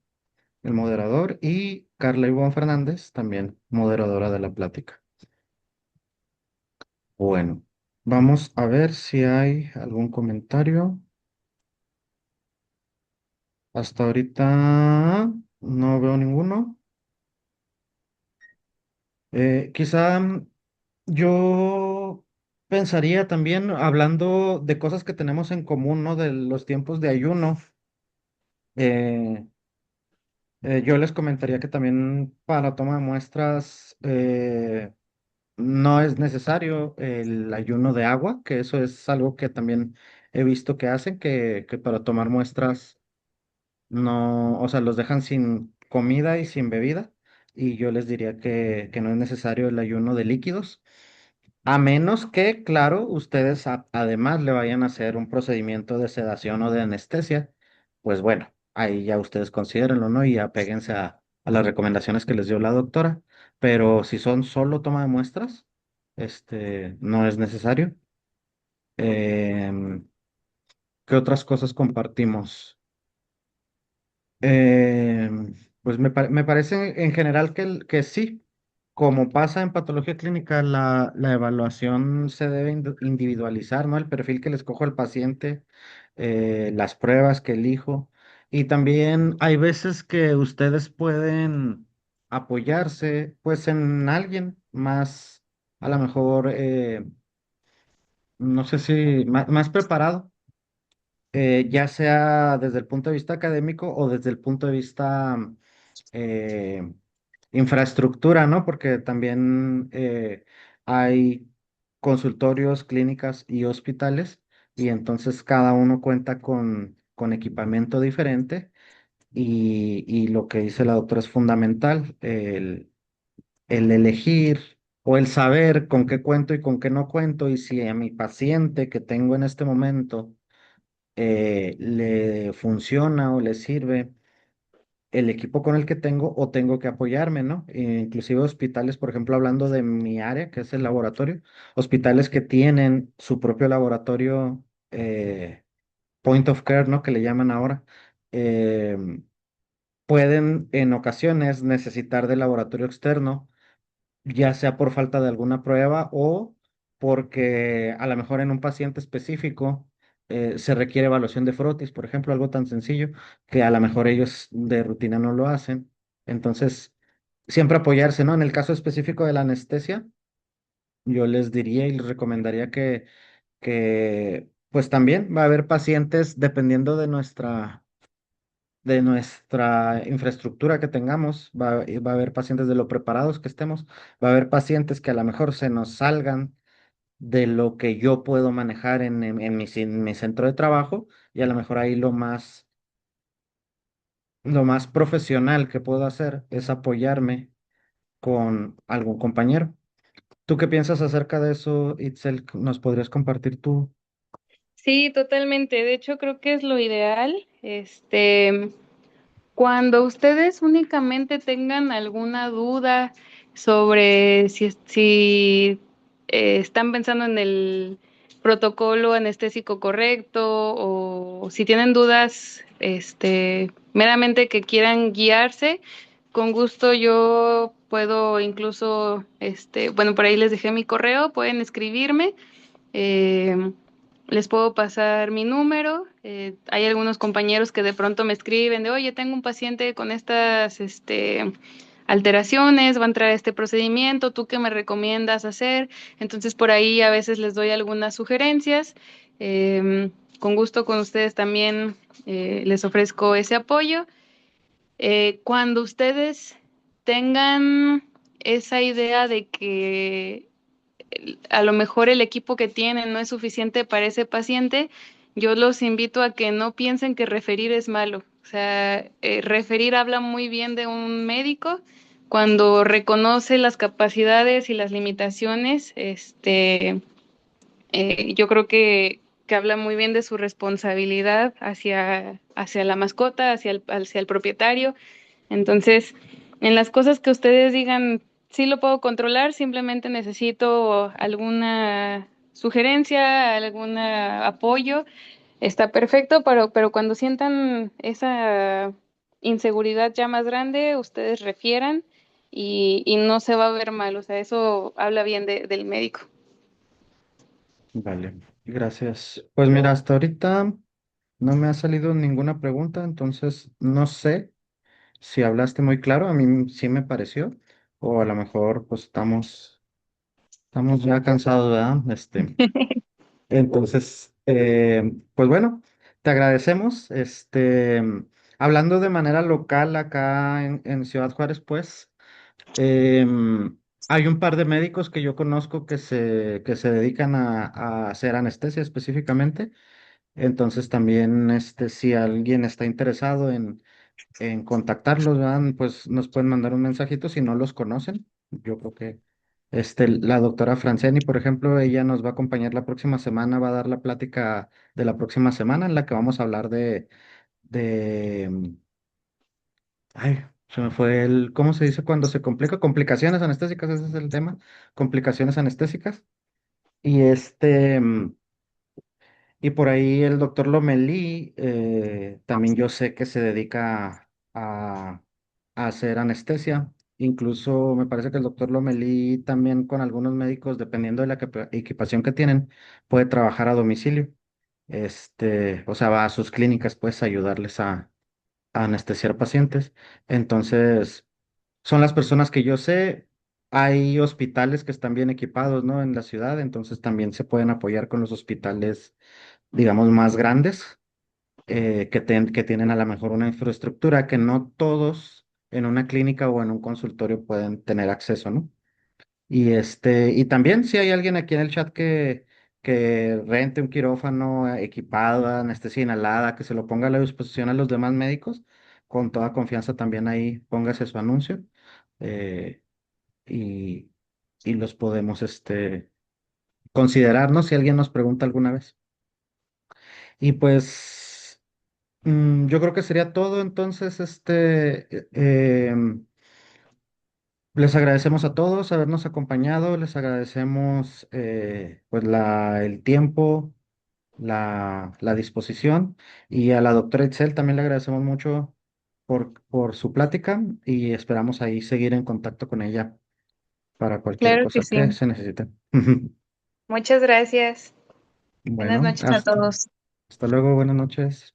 el moderador, y Carla Ivonne Fernández, también moderadora de la plática. Bueno, vamos a ver si hay algún comentario. Hasta ahorita no veo ninguno. Quizá yo pensaría también, hablando de cosas que tenemos en común, ¿no? De los tiempos de ayuno. eh, yo les comentaría que también para toma de muestras no es necesario el ayuno de agua, que eso es algo que también he visto que hacen, que para tomar muestras no, o sea, los dejan sin comida y sin bebida. Y yo les diría que no es necesario el ayuno de líquidos. A menos que, claro, ustedes además le vayan a hacer un procedimiento de sedación o de anestesia, pues bueno, ahí ya ustedes considérenlo, ¿no? Y apéguense a las recomendaciones que les dio la doctora. Pero si son solo toma de muestras, no es necesario. Em, ¿Qué otras cosas compartimos? Eh, pues me parece en general que sí, como pasa en patología clínica, la evaluación se debe individualizar, ¿no? El perfil que le escojo al paciente, las pruebas que elijo. Y también hay veces que ustedes pueden apoyarse, pues, en alguien más, a lo mejor, no sé si más preparado, ya sea desde el punto de vista académico o desde el punto de vista eh, infraestructura, ¿no? Porque también hay consultorios, clínicas y hospitales, y entonces cada uno cuenta con equipamiento diferente, y lo que dice la doctora es fundamental, el elegir o el saber con qué cuento y con qué no cuento, y si a mi paciente que tengo en este momento le funciona o le sirve el equipo con el que tengo o tengo que apoyarme, ¿no? Inclusive hospitales, por ejemplo, hablando de mi área, que es el laboratorio, hospitales que tienen su propio laboratorio, point of care, ¿no? Que le llaman ahora, eh, pueden en ocasiones necesitar de laboratorio externo, ya sea por falta de alguna prueba o porque a lo mejor en un paciente específico se requiere evaluación de frotis, por ejemplo, algo tan sencillo que a lo mejor ellos de rutina no lo hacen. Entonces, siempre apoyarse, ¿no? En el caso específico de la anestesia, yo les diría y les recomendaría que pues también va a haber pacientes dependiendo de nuestra infraestructura que tengamos, va a haber pacientes de lo preparados que estemos, va a haber pacientes que a lo mejor se nos salgan de lo que yo puedo manejar en mi centro de trabajo, y a lo mejor ahí lo más profesional que puedo hacer es apoyarme con algún compañero. ¿Tú qué piensas acerca de eso, Itzel? ¿Nos podrías compartir tú? Sí, totalmente. De hecho, creo que es lo ideal. Cuando ustedes únicamente tengan alguna duda sobre si están pensando en el protocolo anestésico correcto o si tienen dudas, meramente que quieran guiarse, con gusto yo puedo incluso, bueno, por ahí les dejé mi correo, pueden escribirme. eh, Les puedo pasar mi número. Hay algunos compañeros que de pronto me escriben de, oye, tengo un paciente con estas, alteraciones, va a entrar este procedimiento, ¿tú qué me recomiendas hacer? Entonces por ahí a veces les doy algunas sugerencias. Con gusto con ustedes también les ofrezco ese apoyo. Cuando ustedes tengan esa idea de que a lo mejor el equipo que tienen no es suficiente para ese paciente, yo los invito a que no piensen que referir es malo. O sea, referir habla muy bien de un médico cuando reconoce las capacidades y las limitaciones. Yo creo que habla muy bien de su responsabilidad hacia la mascota, hacia el propietario. Entonces, en las cosas que ustedes digan, sí lo puedo controlar, simplemente necesito alguna sugerencia, algún apoyo, está perfecto, pero cuando sientan esa inseguridad ya más grande, ustedes refieran y no se va a ver mal, o sea, eso habla bien del médico. Vale, gracias. Pues mira, hasta ahorita no me ha salido ninguna pregunta, entonces no sé si hablaste muy claro, a mí sí me pareció, o a lo mejor pues estamos ya cansados, ¿verdad? Entonces, pues bueno, te agradecemos. Hablando de manera local acá en Ciudad Juárez, pues, hay un par de médicos que yo conozco que se dedican a hacer anestesia específicamente. Entonces también, si alguien está interesado en contactarlos, ¿verdad? Pues nos pueden mandar un mensajito si no los conocen. Yo creo que la doctora Franceni, por ejemplo, ella nos va a acompañar la próxima semana, va a dar la plática de la próxima semana en la que vamos a hablar de, ay, se me fue ¿cómo se dice cuando se complica? Complicaciones anestésicas, ese es el tema, complicaciones anestésicas. Y y por ahí el doctor Lomelí, también yo sé que se dedica a hacer anestesia. Incluso me parece que el doctor Lomelí también con algunos médicos, dependiendo de la equipación que tienen, puede trabajar a domicilio. O sea, va a sus clínicas, pues, a ayudarles a anestesiar pacientes. Entonces, son las personas que yo sé. Hay hospitales que están bien equipados, ¿no? En la ciudad, entonces también se pueden apoyar con los hospitales, digamos, más grandes, que tienen a lo mejor una infraestructura que no todos en una clínica o en un consultorio pueden tener acceso, ¿no? Y también si hay alguien aquí en el chat que rente un quirófano equipado, anestesia inhalada, que se lo ponga a la disposición a los demás médicos, con toda confianza también ahí póngase su anuncio, eh, y, y los podemos considerar, ¿no? Si alguien nos pregunta alguna vez. Y pues yo creo que sería todo. Entonces, les agradecemos a todos habernos acompañado, les agradecemos pues el tiempo, la disposición, y a la doctora Itzel también le agradecemos mucho por su plática y esperamos ahí seguir en contacto con ella para cualquier Claro que cosa que sí. se necesite. Muchas gracias. Buenas Bueno, noches a todos. hasta luego, buenas noches.